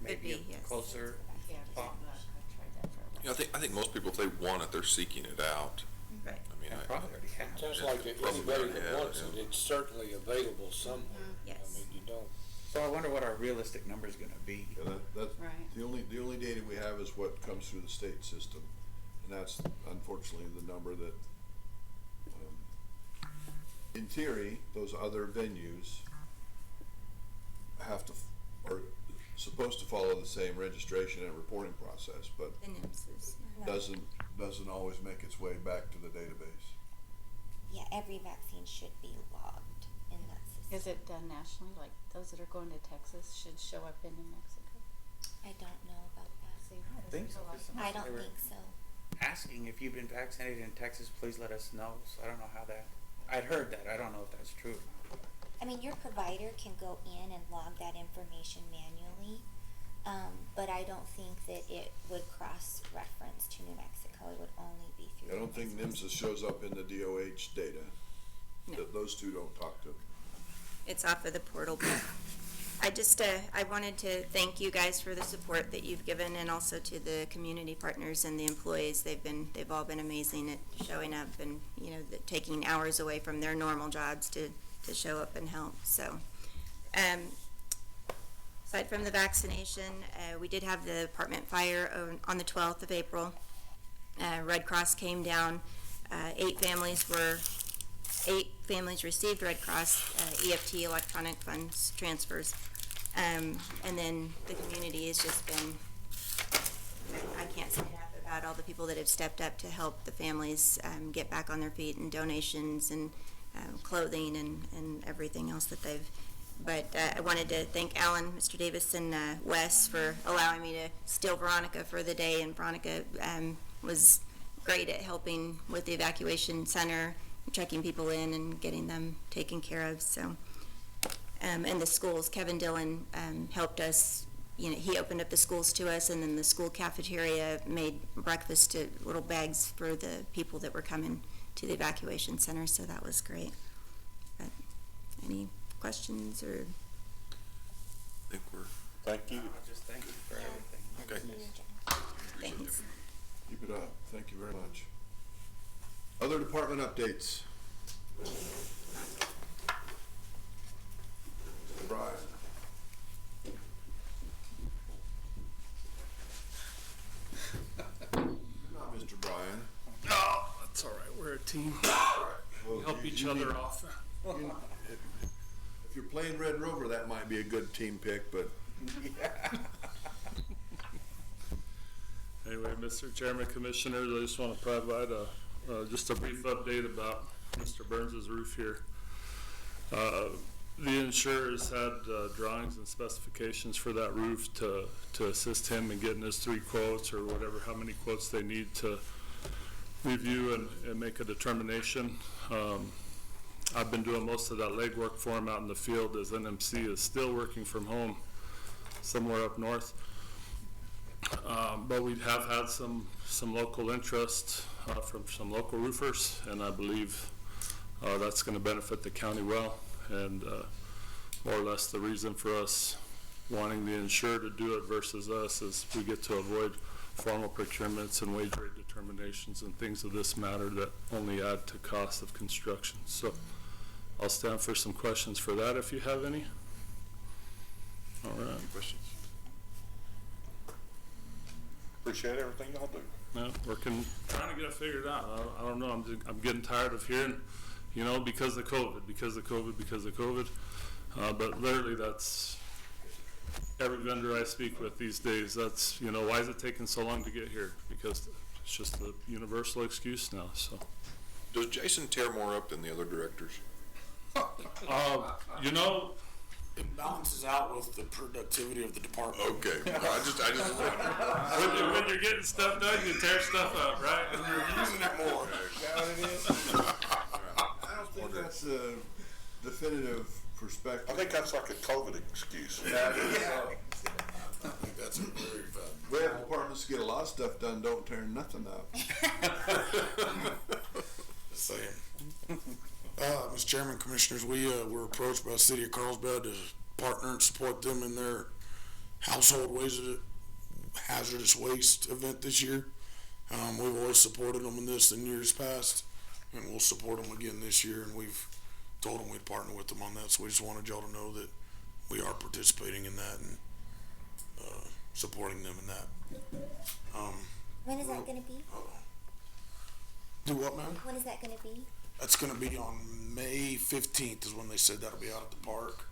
maybe Could be, yes. a closer Yeah, thought? I tried that for a while. I think most people, if they want it, they're seeking it out. Right. I mean, And probably already have. Sounds Yeah, like probably anybody yeah, that wants yeah. it, it's certainly available somewhere. Yes. I mean, you don't. So I wonder what our realistic number is going to be. Yeah, that's Right. the only data we have is what comes through the state system, and that's unfortunately the number that, in theory, those other venues are supposed to follow the same registration and reporting process, but The NIMSs. Yeah. doesn't always make its way back to the database. Yeah, every vaccine should be logged in that system. Is it done nationally? Like those that are going to Texas should show up in New Mexico? I don't know about that. See, I think so. 'Cause I they don't were think so. asking if you've been vaccinated in Texas, please let us know. So I don't know how that. I'd heard that. I don't know if that's true. I mean, your provider can go in and log that information manually, but I don't think that it would cross-reference to New Mexico. It would only be through. I don't think NIMSA shows up in the DOH data. No. Those two don't talk to. It's off of the portal. I wanted to thank you guys for the support that you've given, and also to the community partners and the employees. They've all been amazing at showing up and, taking hours away from their normal jobs to show up and help. So, aside from the vaccination, we did have the apartment fire on the 12th of April. Red Cross came down. 8 families received Red Cross EFT, electronic funds transfers. And then the community has just been, I can't say enough about all the people that have stepped up to help the families get back on their feet, and donations and clothing and everything else that they've. But I wanted to thank Alan, Mr. Davis, and Wes for allowing me to steal Veronica for the day, and Veronica was great at helping with the evacuation center, checking people in and getting them taken care of. So, and the schools, Kevin Dillon helped us. You know, he opened up the schools to us, and then the school cafeteria made breakfast to little bags for the people that were coming to the evacuation center. So that was great. But any questions or? I think we're. Thank you. Just thank you for everything. Okay. Thanks. Keep it up. Thank you very much. Other department updates? Mr. Brian? Not Mr. Brian. Oh, that's all right. We're a team. Well, Help you- each you other need- off. If you're playing Red Rover, that might be a good team pick, but Anyway, Mr. Chairman, Commissioners, I just want to provide just a brief update about Mr. Burns's roof here. The insurers had drawings and specifications for that roof to assist him in getting his 3 quotes or whatever, how many quotes they need to review and make a determination. I've been doing most of that legwork for him out in the field, as NMC is still working from home somewhere up north. But we have had some local interest from some local roofers, and I believe that's going to benefit the county well. And more or less the reason for us wanting the insurer to do it versus us is we get to avoid formal procurements and wage rate determinations and things of this matter that only add to cost of construction. So I'll stand for some questions for that if you have any. All right. Questions? Appreciate everything y'all do. Yeah, trying to get it figured out. I don't know. I'm getting tired of hearing, because of COVID. But literally, that's every vendor I speak with these days. That's why is it taking so long to get here? Because it's just the universal excuse now. So, Does Jason tear more up than the other directors? It balances out with the productivity of the department. Okay, I just when you're getting stuff done, you tear stuff up, right? And you're using it more. Is that what it is? I don't think that's a definitive perspective. I think that's like a COVID excuse. I think that's a very valid. We have departments get a lot of stuff done, don't tear nothing up. Just saying. Mr. Chairman, Commissioners, we were approached by the City of Carlsbad to partner and support them in their household hazardous waste event this year. We've always supported them in this in years past, and we'll support them again this year, and we've told them we'd partner with them on that, so we just wanted y'all to know that we are participating in that and supporting them in that. When is that gonna be? Do what, ma'am? When is that gonna be? That's gonna be on May 15th is when they said that'll be out at the park.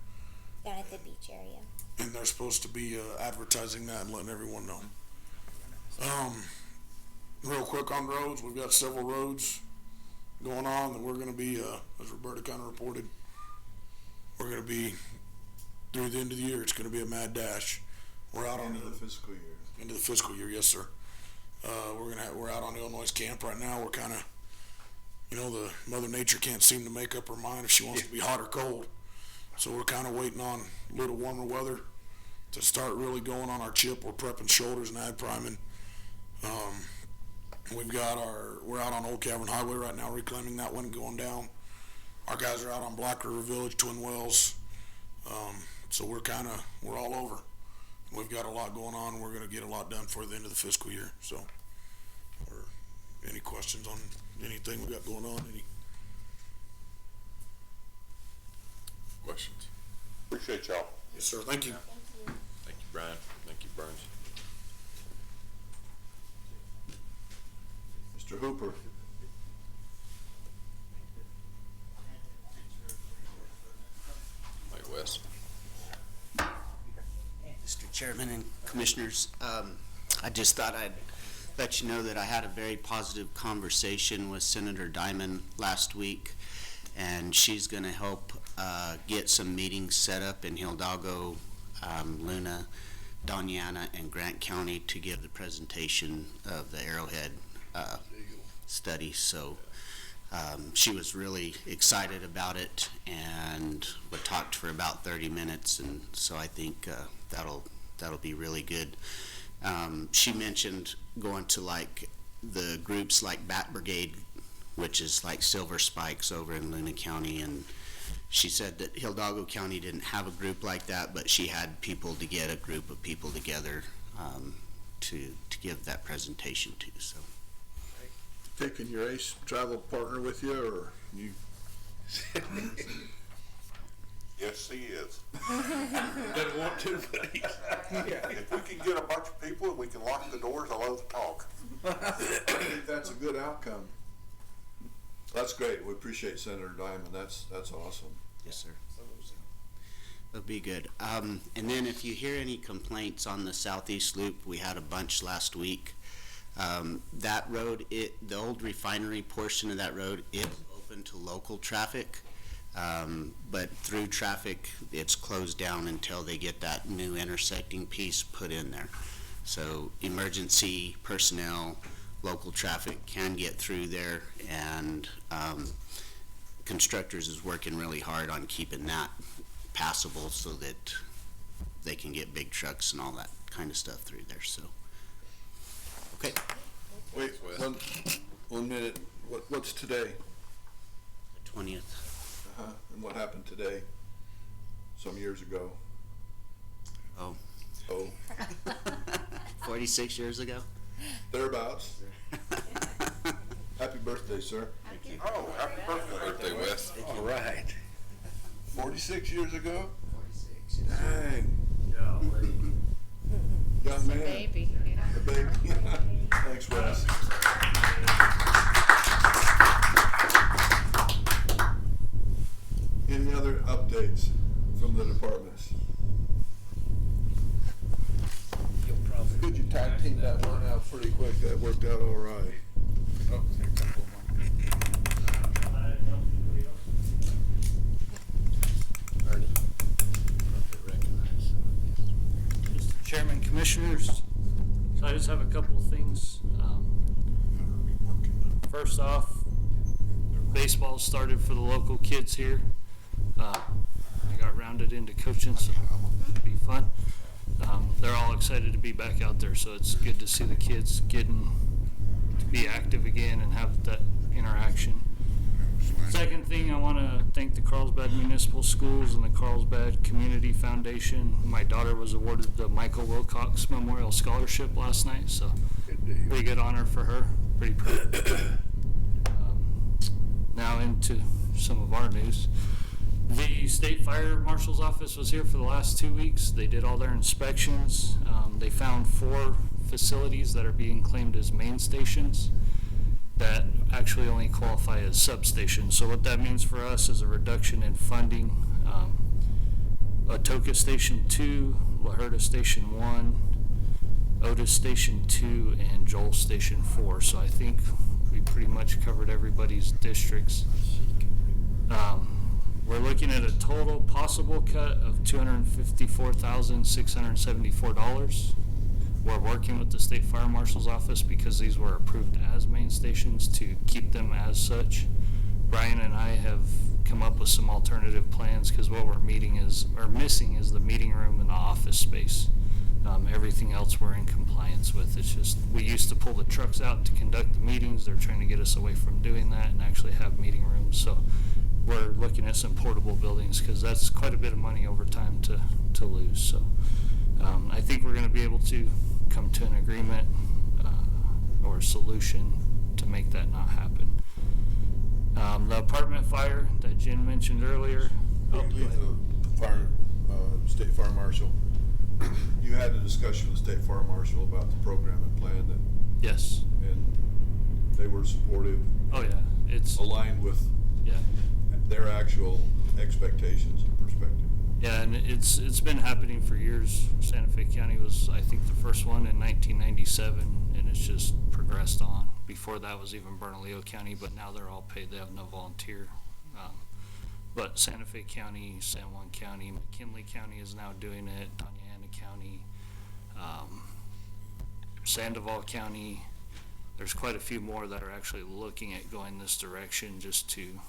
Down at the beach area. And they're supposed to be advertising that and letting everyone know. Real quick on roads, we've got several roads going on that we're gonna be, as Roberta kind of reported, we're gonna be, through the end of the year, it's gonna be a mad dash. We're out on End of the fiscal year. End of the fiscal year, yes, sir. We're out on Illinois camp right now. We're kind of, the Mother Nature can't seem to make up her mind if she wants to be hot or cold. So we're kind of waiting on a little warmer weather to start really going on our chip. We're prepping shoulders and ad priming. We're out on Old Cavern Highway right now, reclaiming that one, going down. Our guys are out on Black River Village, Twin Wells. So we're all over. We've got a lot going on. We're going to get a lot done for the end of the fiscal year. So, any questions on anything we got going on? Any questions? Appreciate y'all. Yes, sir. Thank you. Thank you, Brian. Thank you, Burns. Mr. Hooper. Mike West. Mr. Chairman and Commissioners, I just thought I'd let you know that I had a very positive conversation with Senator Diamond last week, and she's going to help get some meetings set up in Hidalgo, Luna, Doñana, and Grant County to give the presentation of the Arrowhead study. So she was really excited about it, and we talked for about 30 minutes, and so I think that'll be really good. She mentioned going to like the groups like Bat Brigade, which is like Silver Spikes over in Luna County, and she said that Hidalgo County didn't have a group like that, but she had people to get a group of people together to give that presentation to. So, Taking your ace travel partner with you, or you? Yes, he is. Doesn't want to, but If we can get a bunch of people and we can lock the doors, I'll love to talk. I think that's a good outcome. That's great. We appreciate Senator Diamond. That's awesome. yes, sir. That'll be good. And then if you hear any complaints on the southeast loop, we had a bunch last week. That road, the old refinery portion of that road is open to local traffic, but through traffic, it's closed down until they get that new intersecting piece put in there. So emergency personnel, local traffic can get through there, and Constructors is working really hard on keeping that passable so that they can get big trucks and all that kind of stuff through there. So, okay. Wait, one minute. What's today? The 20th. And what happened today? Some years ago. Oh. Oh. 46 years ago? Thereabouts. Happy birthday, sir. Thank you. Oh, happy birthday. Birthday, Wes. All right. 46 years ago? 46. Dang. Young It's a man. baby. A baby. Thanks, Wes. Any other updates from the departments? Could you tag team that one out pretty quick? That worked out all right. Oh, there's a couple more. Ernie. Mr. Chairman, Commissioners, so I just have a couple of things. First off, baseball started for the local kids here. I got rounded into coaching, so it'll be fun. They're all excited to be back out there, so it's good to see the kids getting to be active again and have that interaction. Second thing, I want to thank the Carlsbad Municipal Schools and the Carlsbad Community Foundation. My daughter was awarded the Michael Wilcox Memorial Scholarship last night, so pretty good honor for her. Pretty proud. Now into some of our news. The State Fire Marshal's Office was here for the last 2 weeks. They did all their inspections. They found 4 facilities that are being claimed as main stations that actually only qualify as substations. So what that means for us is a reduction in funding. Atoka Station 2, La Herda Station 1, Otis Station 2, and Joel Station 4. So I think we pretty much covered everybody's districts. We're looking at a total possible cut of $254,674. We're working with the State Fire Marshal's Office because these were approved as main stations to keep them as such. Brian and I have come up with some alternative plans because what we're missing is the meeting room and the office space. Everything else we're in compliance with. It's just we used to pull the trucks out to conduct the meetings. They're trying to get us away from doing that and actually have meeting rooms. So we're looking at some portable buildings because that's quite a bit of money over time to lose. So I think we're going to be able to come to an agreement or a solution to make that not happen. The apartment fire that Jen mentioned earlier. State Fire Marshal. You had a discussion with State Fire Marshal about the program and plan that. Yes. And they were supportive, Oh, yeah, it's, aligned with yeah. their actual expectations and perspective. Yeah, and it's been happening for years. Santa Fe County was, I think, the first one in 1997, and it's just progressed on. Before that was even Bernalillo County, but now they're all paid. They have no volunteer. But Santa Fe County, San Juan County, McKinley County is now doing it. Doña Ana County, Sandoval County. There's quite a few more that are actually looking at going this direction just to.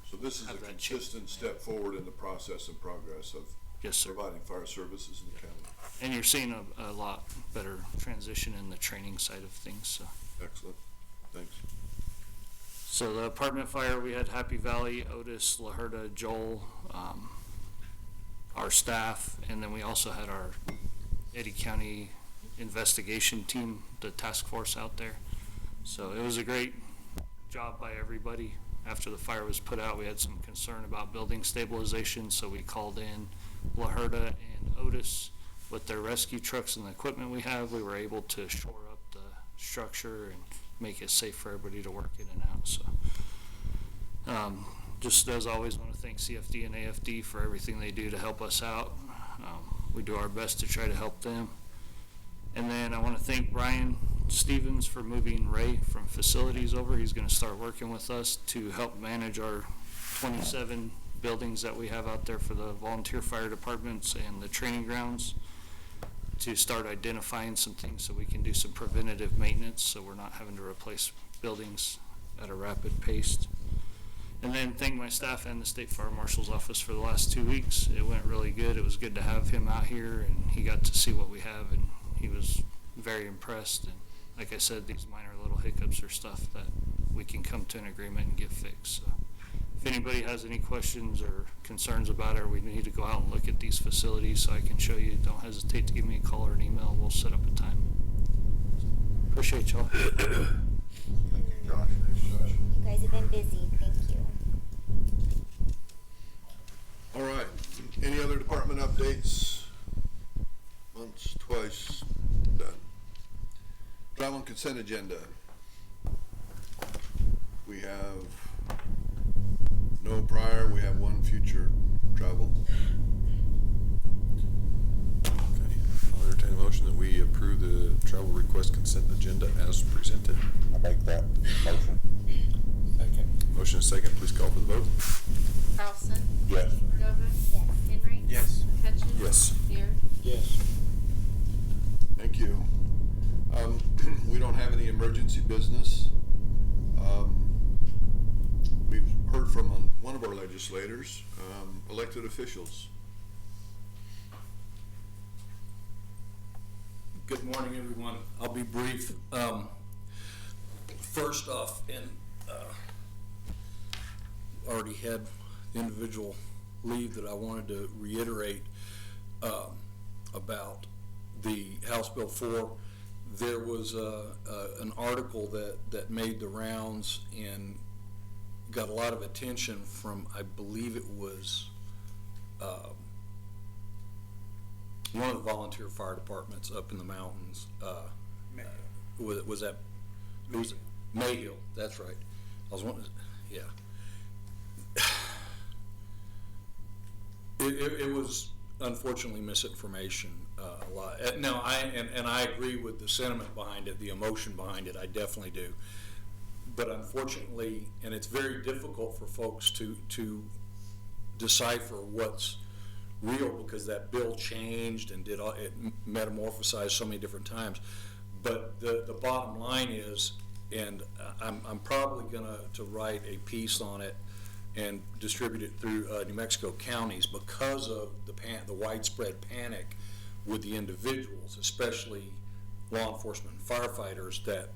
So this is a consistent step forward in the process and progress of Yes, sir. providing fire services in the county. And you're seeing a lot better transition in the training side of things, so. Excellent. Thanks. So the apartment fire, we had Happy Valley, Otis, La Herda, Joel, our staff, and then we also had our Eddy County investigation team, the task force out there. So it was a great job by everybody. After the fire was put out, we had some concern about building stabilization, so we called in La Herda and Otis with their rescue trucks and the equipment we have. We were able to shore up the structure and make it safe for everybody to work in and out. So just as always, want to thank CFD and AFD for everything they do to help us out. We do our best to try to help them. And then I want to thank Brian Stevens for moving Ray from facilities over. He's going to start working with us to help manage our 27 buildings that we have out there for the volunteer fire departments and the training grounds, to start identifying some things so we can do some preventative maintenance so we're not having to replace buildings at a rapid pace. And then thank my staff and the State Fire Marshal's office for the last 2 weeks. It went really good. It was good to have him out here, and he got to see what we have, and he was very impressed. And like I said, these minor little hiccups are stuff that we can come to an agreement and get fixed. So if anybody has any questions or concerns about it, or we need to go out and look at these facilities so I can show you, don't hesitate to give me a call or an email. We'll set up a time. Appreciate y'all. Thank you, Josh. Thanks, Josh. You guys have been busy, thank you. All right. Any other department updates? Once, twice, done. Travel and consent agenda. We have no prior, we have one future travel. Okay, I'll entertain a motion that we approve the travel request consent agenda as presented. I'll make that motion. Second. Motion is second, please call for the vote. Carlson? Yes. Cordova? Yes. Henry? Yes. Hutchins? Yes. Beard? Yes. Thank you. We don't have any emergency business. We've heard from one of our legislators, elected officials. Good morning, everyone. I'll be brief. First off, and already had the individual leave that I wanted to reiterate about the House Bill 4. There was an article that made the rounds and got a lot of attention from, I believe it was one of the volunteer fire departments up in the mountains. Was that? It was Mayhill. That's right. I was wondering. Yeah. It was unfortunately misinformation a lot. Now I agree with the sentiment behind it, the emotion behind it. I definitely do. But unfortunately, and it's very difficult for folks to decipher what's real, because that bill changed and it metamorphosized so many different times. But the bottom line is, and I'm probably gonna write a piece on it and distribute it through New Mexico counties, because of the widespread panic with the individuals, especially law enforcement and firefighters, that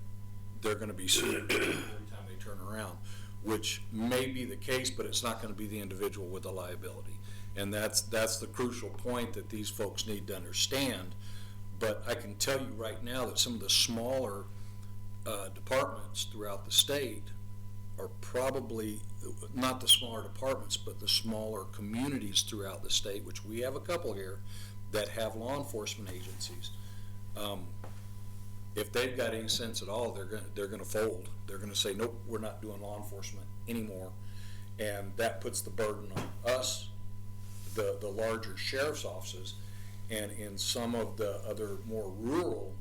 they're going to be sued every time they turn around, which may be the case, but it's not going to be the individual with the liability. And that's the crucial point that these folks need to understand. But I can tell you right now that some of the smaller departments throughout the state are probably not the smaller departments, but the smaller communities throughout the state, which we have a couple here that have law enforcement agencies. if they've got any sense at all, they're gonna fold. They're gonna say, nope, we're not doing law enforcement anymore. And that puts the burden on us, the larger sheriff's offices, and in some of the other more rural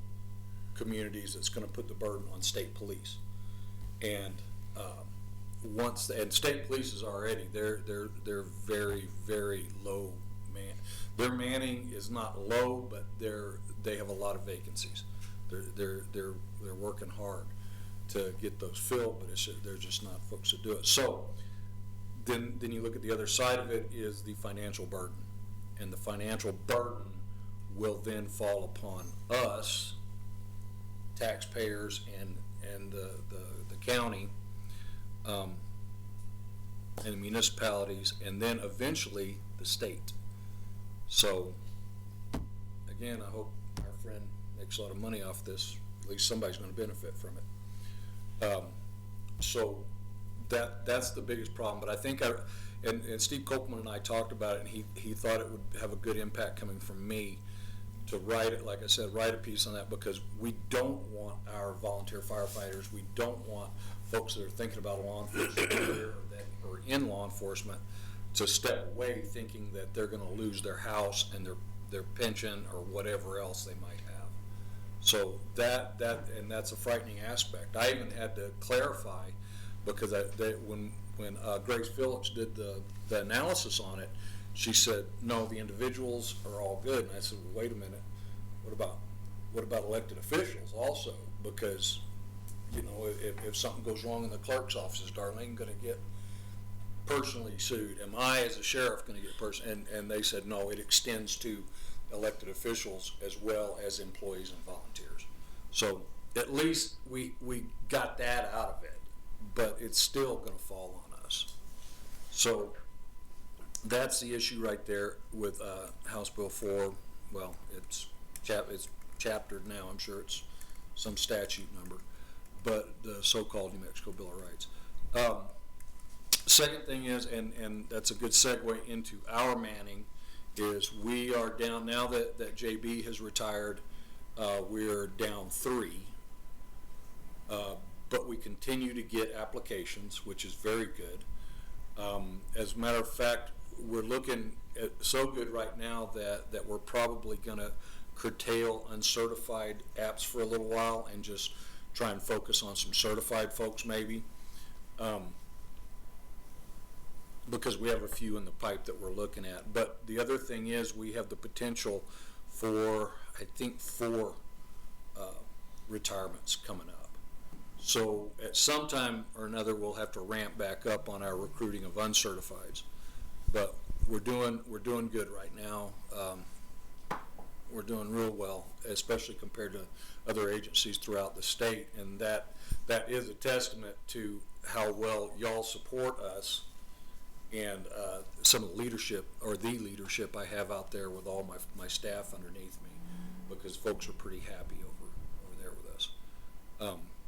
communities, it's gonna put the burden on state police. And, and state police is already, they're very, very low man. Their manning is not low, but they have a lot of vacancies. They're working hard to get those filled, but they're just not folks to do it. So then you look at the other side of it is the financial burden, and the financial burden will then fall upon us, taxpayers, and the county, and municipalities, and then eventually the state. So again, I hope our friend makes a lot of money off this. At least somebody's going to benefit from it. So that's the biggest problem. But I think and Steve Copeland and I talked about it, and he thought it would have a good impact coming from me to write it, like I said, write a piece on that, because we don't want our volunteer firefighters, we don't want folks that are thinking about law enforcement or that are in law enforcement to step away thinking that they're going to lose their house and their pension or whatever else they might have. So and that's a frightening aspect. I even had to clarify, because when Grace Phillips did the analysis on it, she said, no, the individuals are all good. And I said, well, wait a minute, what about elected officials also? Because, you know, if something goes wrong in the clerk's office, is Darlene going to get personally sued? Am I, as a sheriff, going to get and they said, no, it extends to elected officials as well as employees and volunteers. So at least we got that out of it, but it's still going to fall on us. So that's the issue right there with House Bill 4. Well, it's chaptered now. I'm sure it's some statute number, but the so-called New Mexico Bill of Rights. Second thing is, and that's a good segue into our manning, is we are down, now that JB has retired, we're down 3. But we continue to get applications, which is very good. As a matter of fact, we're looking at so good right now that we're probably going to curtail uncertified apps for a little while and just try and focus on some certified folks maybe, because we have a few in the pipe that we're looking at. But the other thing is we have the potential for, I think, 4 retirements coming up. So at some time or another, we'll have to ramp back up on our recruiting of uncertifieds. But we're doing good right now. We're doing real well, especially compared to other agencies throughout the state, and that is a testament to how well y'all support us and some of the leadership I have out there with all my staff underneath me, because folks are pretty happy over there with us.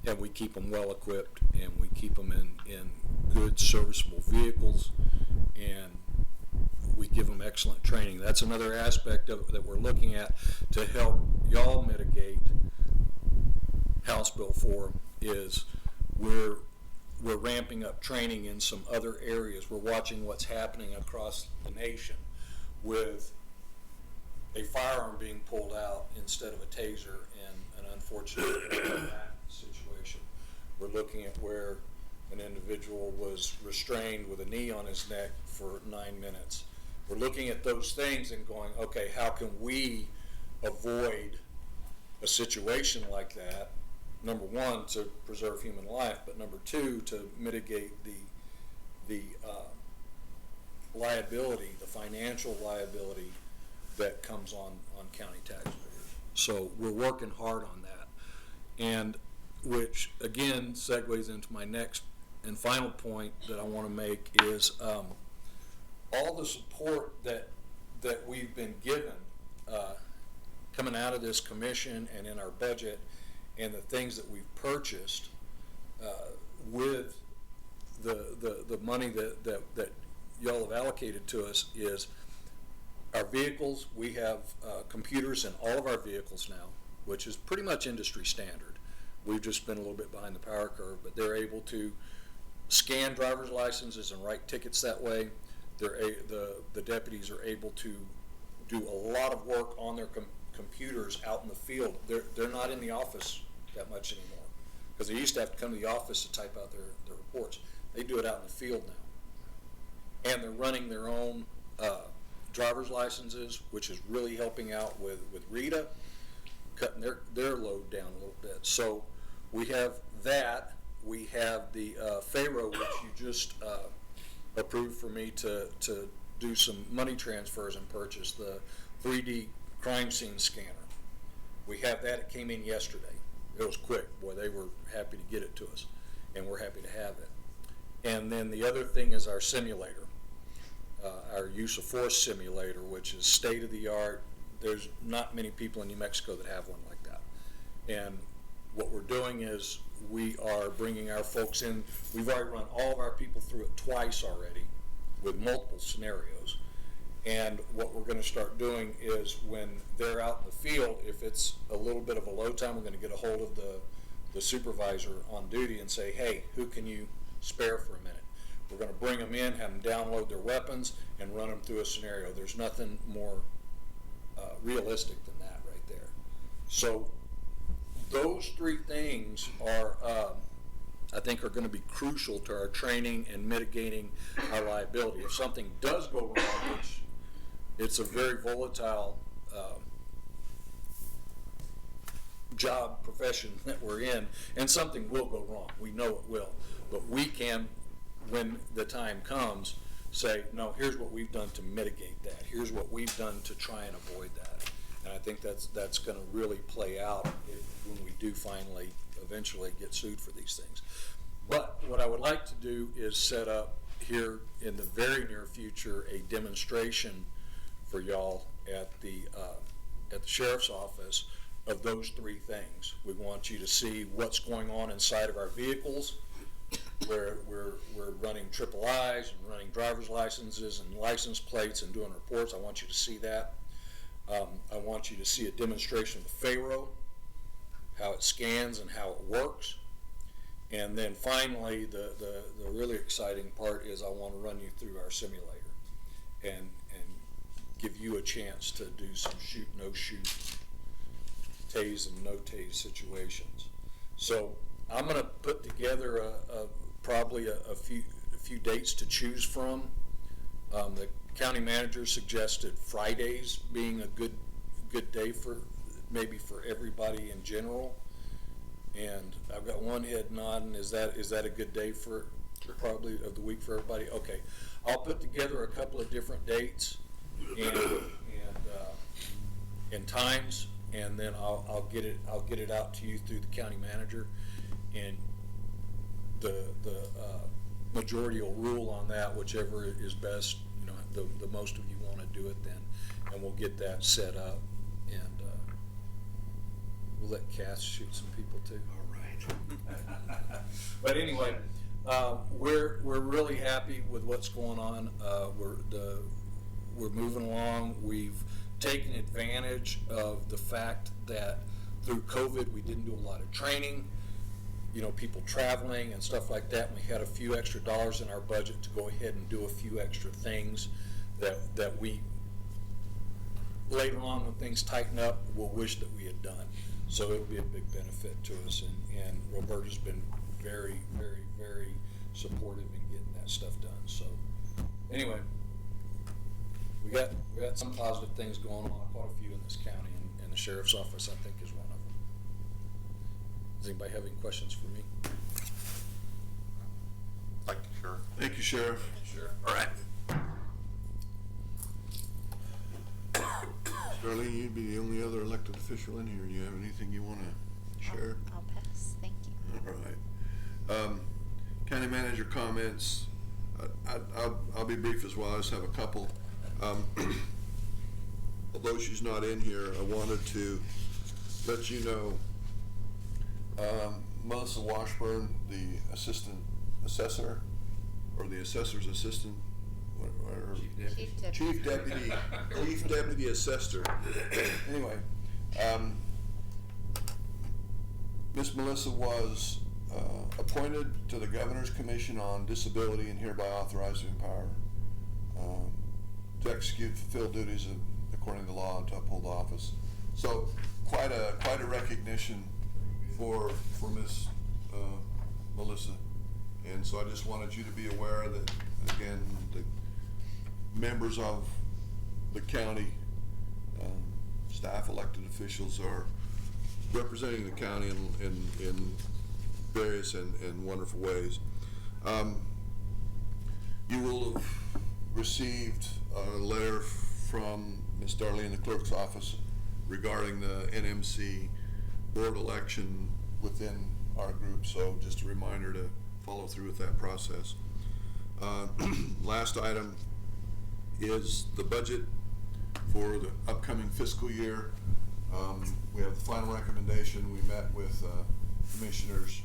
And we keep them well equipped, and we keep them in good serviceable vehicles, and we give them excellent training. That's another aspect of that we're looking at to help y'all mitigate House Bill 4 is we're ramping up training in some other areas. We're watching what's happening across the nation with a firearm being pulled out instead of a taser in an unfortunate situation. We're looking at where an individual was restrained with a knee on his neck for 9 minutes. We're looking at those things and going, okay, how can we avoid a situation like that? Number one, to preserve human life, but number two, to mitigate the liability, the financial liability that comes on county taxpayers. So we're working hard on that, and which again segues into my next and final point that I want to make is all the support that we've been given coming out of this commission and in our budget, and the things that we've purchased with the money that y'all have allocated to us is our vehicles. We have computers in all of our vehicles now. which is pretty much industry standard. We've just been a little bit behind the power curve, but they're able to scan driver's licenses and write tickets that way. The deputies are able to do a lot of work on their computers out in the field. They're not in the office that much anymore, because they used to have to come to the office to type out their reports. They do it out in the field now. And they're running their own driver's licenses, which is really helping out with Rita, cutting their load down a little bit. So we have that. We have the Pharaoh, which you just approved for me to do some money transfers and purchase, the 3D crime scene scanner. We have that. It came in yesterday. It was quick. Boy, they were happy to get it to us, and we're happy to have it. And then the other thing is our simulator, our use of force simulator, which is state of the art. There's not many people in New Mexico that have one like that. And what we're doing is we are bringing our folks in. We've already run all of our people through it twice already with multiple scenarios. And what we're going to start doing is when they're out in the field, if it's a little bit of a low time, we're going to get a hold of the supervisor on duty and say, hey, who can you spare for a minute? We're going to bring them in, have them download their weapons, and run them through a scenario. There's nothing more realistic than that right there. So those three things are, I think, are going to be crucial to our training and mitigating our liability. If something does go wrong, which it's a very volatile job profession that we're in, and something will go wrong. We know it will. But we can, when the time comes, say, no, here's what we've done to mitigate that. Here's what we've done to try and avoid that. And I think that's going to really play out when we do finally, eventually get sued for these things. But what I would like to do is set up here in the very near future a demonstration for y'all at the sheriff's office of those three things. We want you to see what's going on inside of our vehicles, where we're running triple I's and running driver's licenses and license plates and doing reports. I want you to see that. I want you to see a demonstration of the Pharaoh, how it scans and how it works. And then finally, the really exciting part is I want to run you through our simulator and give you a chance to do some shoot, no shoot, tase and no tase situations. So I'm going to put together probably a few dates to choose from. The county manager suggested Fridays being a good day for maybe for everybody in general. And I've got one head nodding. Is that a good day for probably of the week for everybody? Okay, I'll put together a couple of different dates and times, and then I'll get it out to you through the county manager, and the majority will rule on that, whichever is best. You know, the most of you want to do it then, and we'll get that set up, and we'll let Cass shoot some people too. All right. But anyway, we're really happy with what's going on. We're moving along. We've taken advantage of the fact that through COVID we didn't do a lot of training. You know, people traveling and stuff like that. And we had a few extra dollars in our budget to go ahead and do a few extra things that we later on, when things tighten up, will wish that we had done. So it'll be a big benefit to us, and Roberta's been very, very, very supportive in getting that stuff done. So anyway, we got some positive things going on, quite a few in this county, and the sheriff's office, I think, is one of them. Does anybody have any questions for me? Thank you, Sheriff. Thank you, Sheriff. Sure. All right. Darlene, you'd be the only other elected official in here. Do you have anything you want to share? I'll pass. Thank you. All right. County manager comments. I'll be brief as well. I just have a couple. Although she's not in here, I wanted to let you know Melissa Washburn, the assistant assessor, or the assessor's assistant, Chief Deputy Assessor. Anyway, Miss Melissa was appointed to the Governor's Commission on Disability and hereby authorized to empower to execute, fulfill duties according to law and to uphold the office. So quite a recognition for Miss Melissa. And so I just wanted you to be aware that, again, the members of the county, staff, elected officials are representing the county in various and wonderful ways. You will have received a letter from Ms. Darlene, the clerk's office, regarding the NMC board election within our group, so just a reminder to follow through with that process. Last item is the budget for the upcoming fiscal year. We have the final recommendation. We met with Commissioners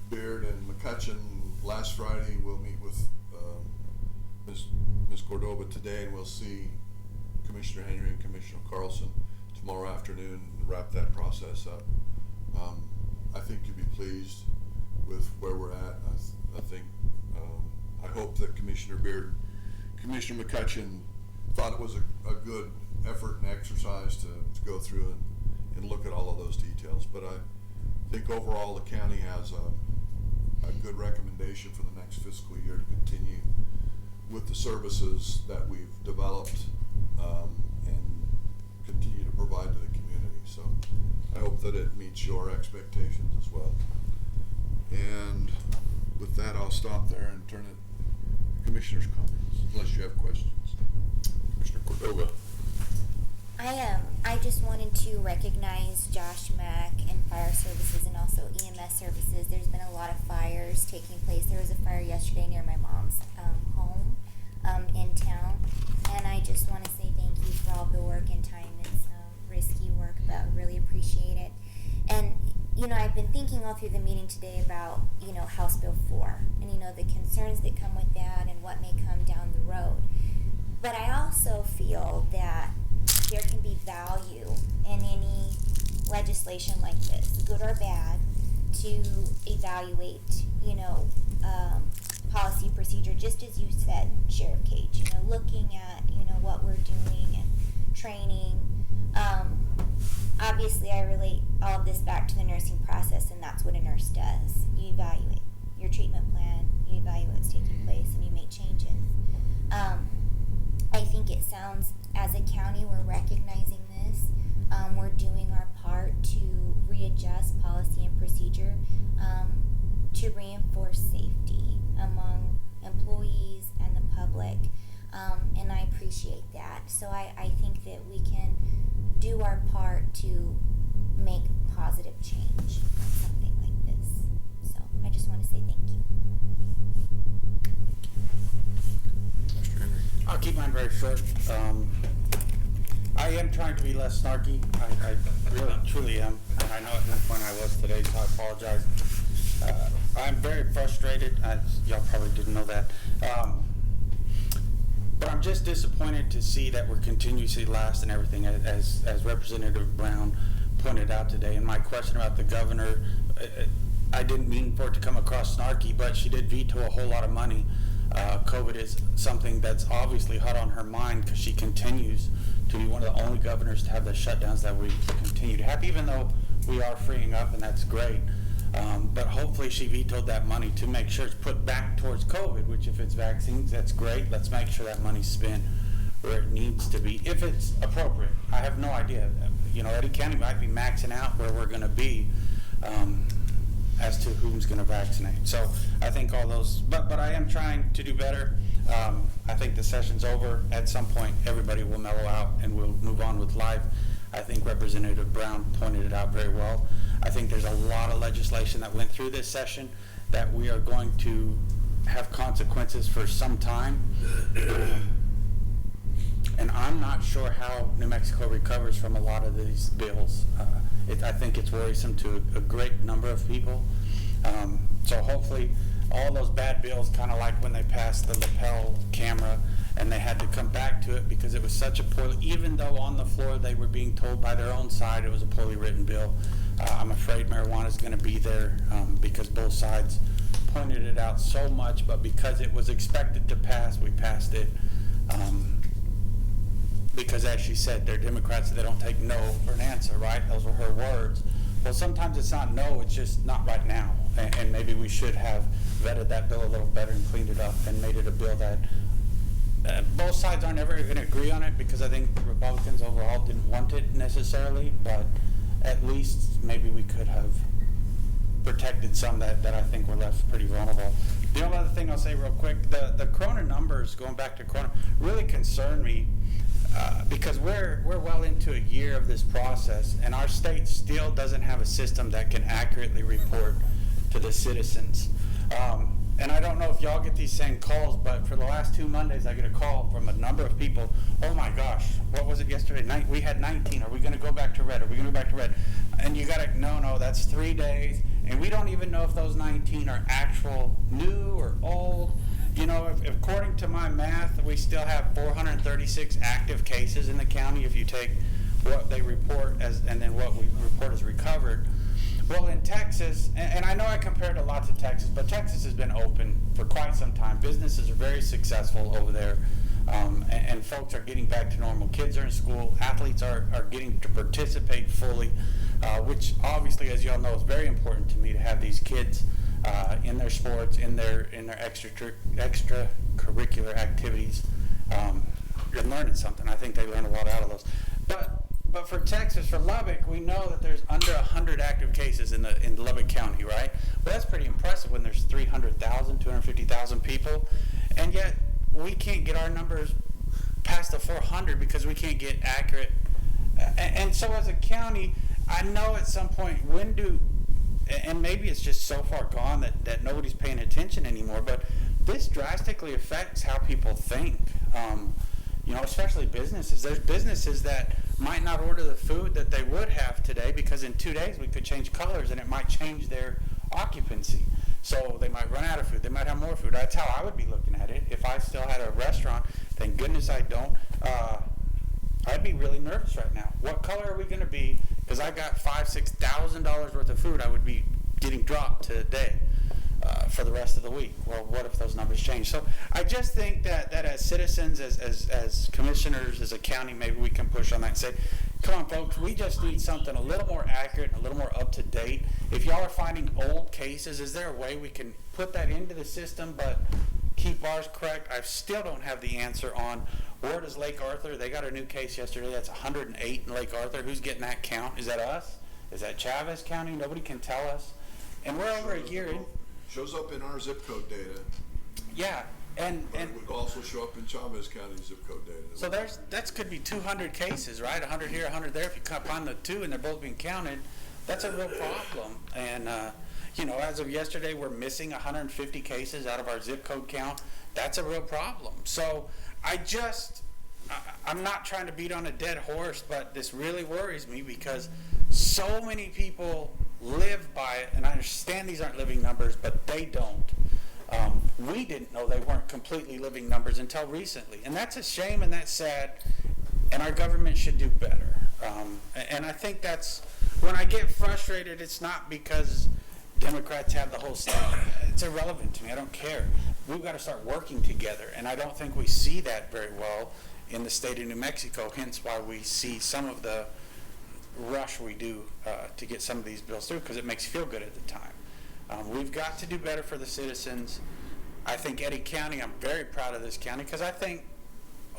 Beard and McCutcheon last Friday. We'll meet with Ms. Cordova today, and we'll see Commissioner Henry and Commissioner Carlson tomorrow afternoon and wrap that process up. I think you'll be pleased with where we're at. I think, I hope that Commissioner Beard, Commissioner McCutcheon thought it was a good effort and exercise to go through and look at all of those details. But I think overall the county has a good recommendation for the next fiscal year to continue with the services that we've developed and continue to provide to the community. So I hope that it meets your expectations as well. And with that, I'll stop there and turn it to Commissioner's comments, unless you have questions. Commissioner Cordova. I just wanted to recognize Josh Mack and Fire Services and also EMS Services. There's been a lot of fires taking place. There was a fire yesterday near my mom's home in town, and I just want to say thank you for all the work and time. It's risky work, but I really appreciate it. And I've been thinking all through the meeting today about House Bill 4 and the concerns that come with that and what may come down the road. But I also feel that there can be value in any legislation like this, good or bad, to evaluate, policy procedure, just as you said, Sheriff Cage, looking at, what we're doing and training. Obviously, I relate all of this back to the nursing process, and that's what a nurse does. You evaluate your treatment plan, you evaluate what's taking place, and you make changes. I think it sounds, as a county, we're recognizing this. We're doing our part to readjust policy and procedure to reinforce safety among employees and the public, and I appreciate that. So I think that we can do our part to make positive change on something like this. So I just want to say thank you. I'll keep mine very short. I am trying to be less snarky. I really, truly am. I know at one point I was today, so I apologize. I'm very frustrated. Y'all probably didn't know that. But I'm just disappointed to see that we're continuously last and everything, as Representative Brown pointed out today. And my question about the governor, I didn't mean for it to come across snarky, but she did veto a whole lot of money. COVID is something that's obviously hot on her mind because she continues to be one of the only governors to have the shutdowns that we continue to have, even though we are freeing up, and that's great. But hopefully she vetoed that money to make sure it's put back towards COVID, which if it's vaccines, that's great. Let's make sure that money's spent where it needs to be, if it's appropriate. I have no idea. Eddy County might be maxing out where we're going to be as to who's going to vaccinate. So I think all those, but I am trying to do better. I think the session's over. At some point, everybody will mellow out and we'll move on with life. I think Representative Brown pointed it out very well. I think there's a lot of legislation that went through this session that we are going to have consequences for some time. And I'm not sure how New Mexico recovers from a lot of these bills. I think it's worrisome to a great number of people. So hopefully all those bad bills, kind of like when they passed the lapel camera and they had to come back to it because it was such a poorly, even though on the floor they were being told by their own side it was a poorly written bill. I'm afraid marijuana is going to be there because both sides pointed it out so much, but because it was expected to pass, we passed it. Because as she said, they're Democrats, they don't take no for an answer, right? Those were her words. Well, sometimes it's not no, it's just not right now. And maybe we should have vetted that bill a little better and cleaned it up and made it a bill that both sides aren't ever going to agree on it, because I think Republicans overall didn't want it necessarily, but at least maybe we could have protected some that I think were left pretty vulnerable. The only other thing I'll say real quick, the Corona numbers, going back to Corona, really concern me because we're well into a year of this process, and our state still doesn't have a system that can accurately report to the citizens. And I don't know if y'all get these same calls, but for the last 2 Mondays, I get a call from a number of people. Oh my gosh, what was it yesterday? We had 19. Are we going to go back to red? Are we going to go back to red? And you got to, no, that's 3 days. And we don't even know if those 19 are actual new or old. You know, if according to my math, we still have 436 active cases in the county if you take what they report as, and then what we report as recovered. Well, in Texas, and I know I compared a lot to Texas, but Texas has been open for quite some time. Businesses are very successful over there, and folks are getting back to normal. Kids are in school. Athletes are getting to participate fully, which obviously, as you all know, is very important to me to have these kids in their sports, in their extracurricular activities, and learning something. I think they learn a lot out of those. But for Texas, for Lubbock, we know that there's under 100 active cases in Lubbock County, right? Well, that's pretty impressive when there's 300,000, 250,000 people, and yet we can't get our numbers past the 400 because we can't get accurate. And so as a county, I know at some point, and maybe it's just so far gone that nobody's paying attention anymore, but this drastically affects how people think. You know, especially businesses. There's businesses that might not order the food that they would have today because in 2 days we could change colors and it might change their occupancy. So they might run out of food. They might have more food. That's how I would be looking at it. If I still had a restaurant, thank goodness I don't, I'd be really nervous right now. What color are we going to be? Because I got $5,000-$6,000 worth of food I would be getting dropped today. For the rest of the week. Well, what if those numbers change? So I just think that as citizens, as commissioners, as a county, maybe we can push on that and say, come on folks, we just need something a little more accurate and a little more up to date. If y'all are finding old cases, is there a way we can put that into the system but keep ours correct? I still don't have the answer on where does Lake Arthur, they got a new case yesterday, that's 108 in Lake Arthur. Who's getting that count? Is that us? Is that Chavez County? Nobody can tell us. And we're over a year in. Shows up in our zip code data. Yeah, and it would also show up in Chavez County zip code data. So that could be 200 cases, right? 100 here, 100 there. If you find the two and they're both being counted, that's a real problem. And you know, as of yesterday, we're missing 150 cases out of our zip code count. That's a real problem. So I'm not trying to beat on a dead horse, but this really worries me because so many people live by it, and I understand these aren't living numbers, but they don't. We didn't know they weren't completely living numbers until recently, and that's a shame and that's sad, and our government should do better. And I think that's, when I get frustrated, it's not because Democrats have the whole state. It's irrelevant to me. I don't care. We've got to start working together, and I don't think we see that very well in the state of New Mexico, hence why we see some of the rush we do to get some of these bills through, because it makes you feel good at the time. We've got to do better for the citizens. I think Eddy County, I'm very proud of this county, because I think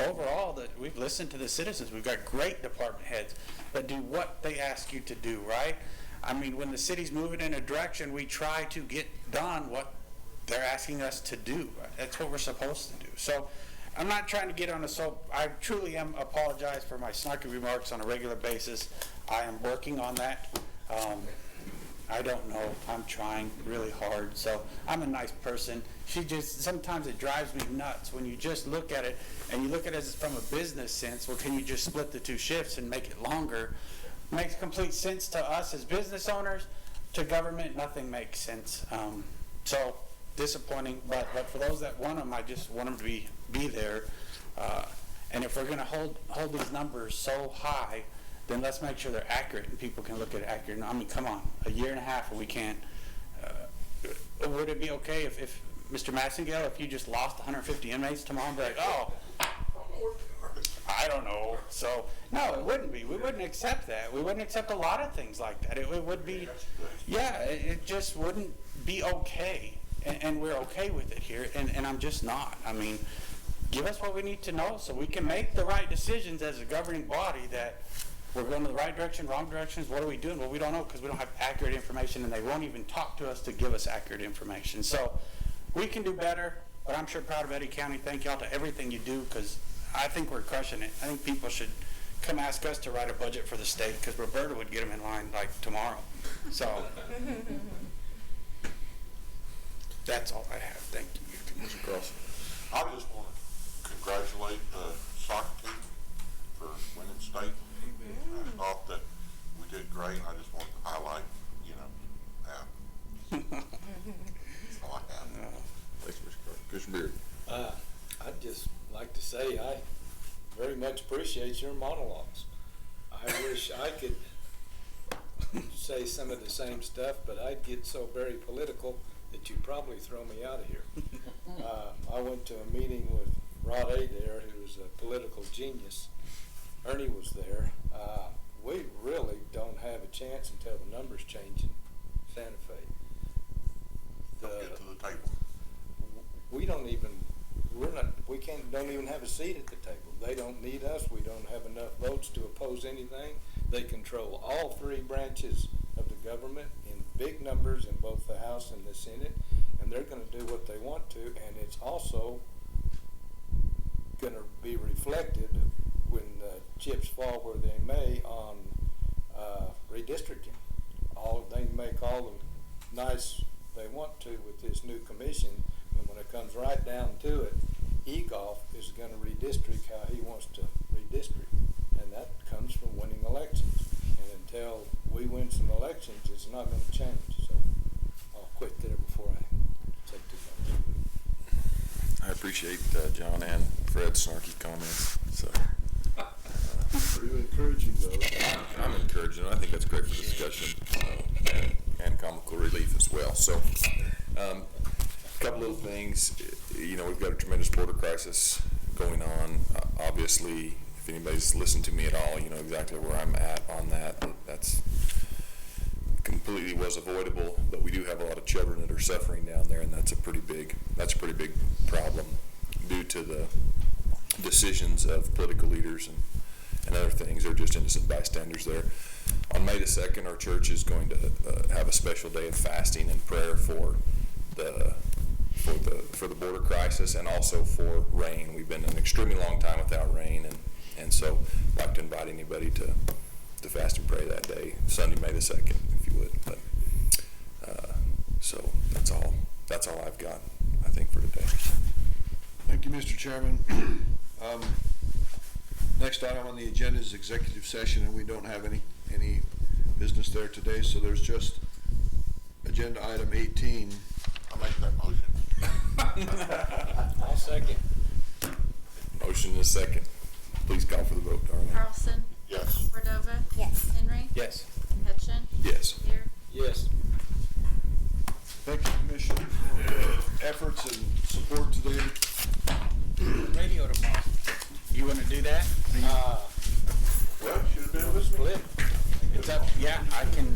overall that we've listened to the citizens. We've got great department heads that do what they ask you to do, right? I mean, when the city's moving in a direction, we try to get done what they're asking us to do. That's what we're supposed to do. So I'm not trying to get on a soap. I truly am apologize for my snarky remarks on a regular basis. I am working on that. I don't know. I'm trying really hard. So I'm a nice person. Sometimes it drives me nuts when you just look at it and you look at it from a business sense. Well, can you just split the two shifts and make it longer? Makes complete sense to us as business owners. To government, nothing makes sense. So disappointing, but for those that want them, I just want them to be there. And if we're going to hold these numbers so high, then let's make sure they're accurate and people can look at it accurate. I mean, come on, a year and a half and we can't, would it be okay if Mr. Massengale, if you just lost 150 inmates tomorrow and be like, oh, I don't know. So, no, it wouldn't be. We wouldn't accept that. We wouldn't accept a lot of things like that. It would be, yeah, it just wouldn't be okay. And we're okay with it here, and I'm just not. I mean, give us what we need to know so we can make the right decisions as a governing body that we're going in the right direction, wrong directions. What are we doing? Well, we don't know because we don't have accurate information, and they won't even talk to us to give us accurate information. So we can do better, but I'm sure proud of Eddy County. Thank y'all to everything you do because I think we're crushing it. I think people should come ask us to write a budget for the state because Roberta would get them in line like tomorrow. So that's all I have. Thank you. Mr. Cross. I just want to congratulate the soccer team for winning state. I thought that we did great. I just wanted to highlight, that. That's all I have. Thanks, Mr. Cross. Commissioner Beard. I'd just like to say I very much appreciate your monologues. I wish I could say some of the same stuff, but I'd get so very political that you'd probably throw me out of here. I went to a meeting with Rod Adair, who's a political genius. Ernie was there. We really don't have a chance until the numbers change in Santa Fe. Get to the table. We don't even, don't even have a seat at the table. They don't need us. We don't have enough votes to oppose anything. They control all three branches of the government in big numbers in both the House and the Senate, and they're going to do what they want to, and it's also going to be reflected when the chips fall where they may on redistricting. They can make all the nice they want to with this new commission, and when it comes right down to it, Egoff is going to redistrict how he wants to redistrict, and that comes from winning elections. And until we win some elections, it's not going to change. So I'll quit there before I take too much. I appreciate John and Fred's snarky comments. So Pretty encouraging though. I'm encouraging. I think that's great for discussion and comical relief as well. So a couple little things. We've got a tremendous border crisis going on. Obviously, if anybody's listened to me at all, you know exactly where I'm at on that. That's completely was avoidable, but we do have a lot of children that are suffering down there, and that's a pretty big problem due to the decisions of political leaders and other things. They're just innocent bystanders there. On May the 2nd, our church is going to have a special day of fasting and prayer for the border crisis and also for rain. We've been an extremely long time without rain, and so I'd like to invite anybody to fast and pray that day, Sunday, May the 2nd, if you would. But so that's all I've got, I think, for today. Thank you, Mr. Chairman. Next item on the agenda is executive session, and we don't have any business there today, so there's just agenda item 18. I'll make that motion. I'll second. Motion and a second. Please call for the vote, Darlene. Carlson, Yes. Cordova, Yes. Henry, Yes. Hutchin, Yes. here. Yes. Thank you, Commission, for your efforts and support today. Radio tomorrow. You want to do that? Well, should have been with me. Split. It's up. Yeah, I can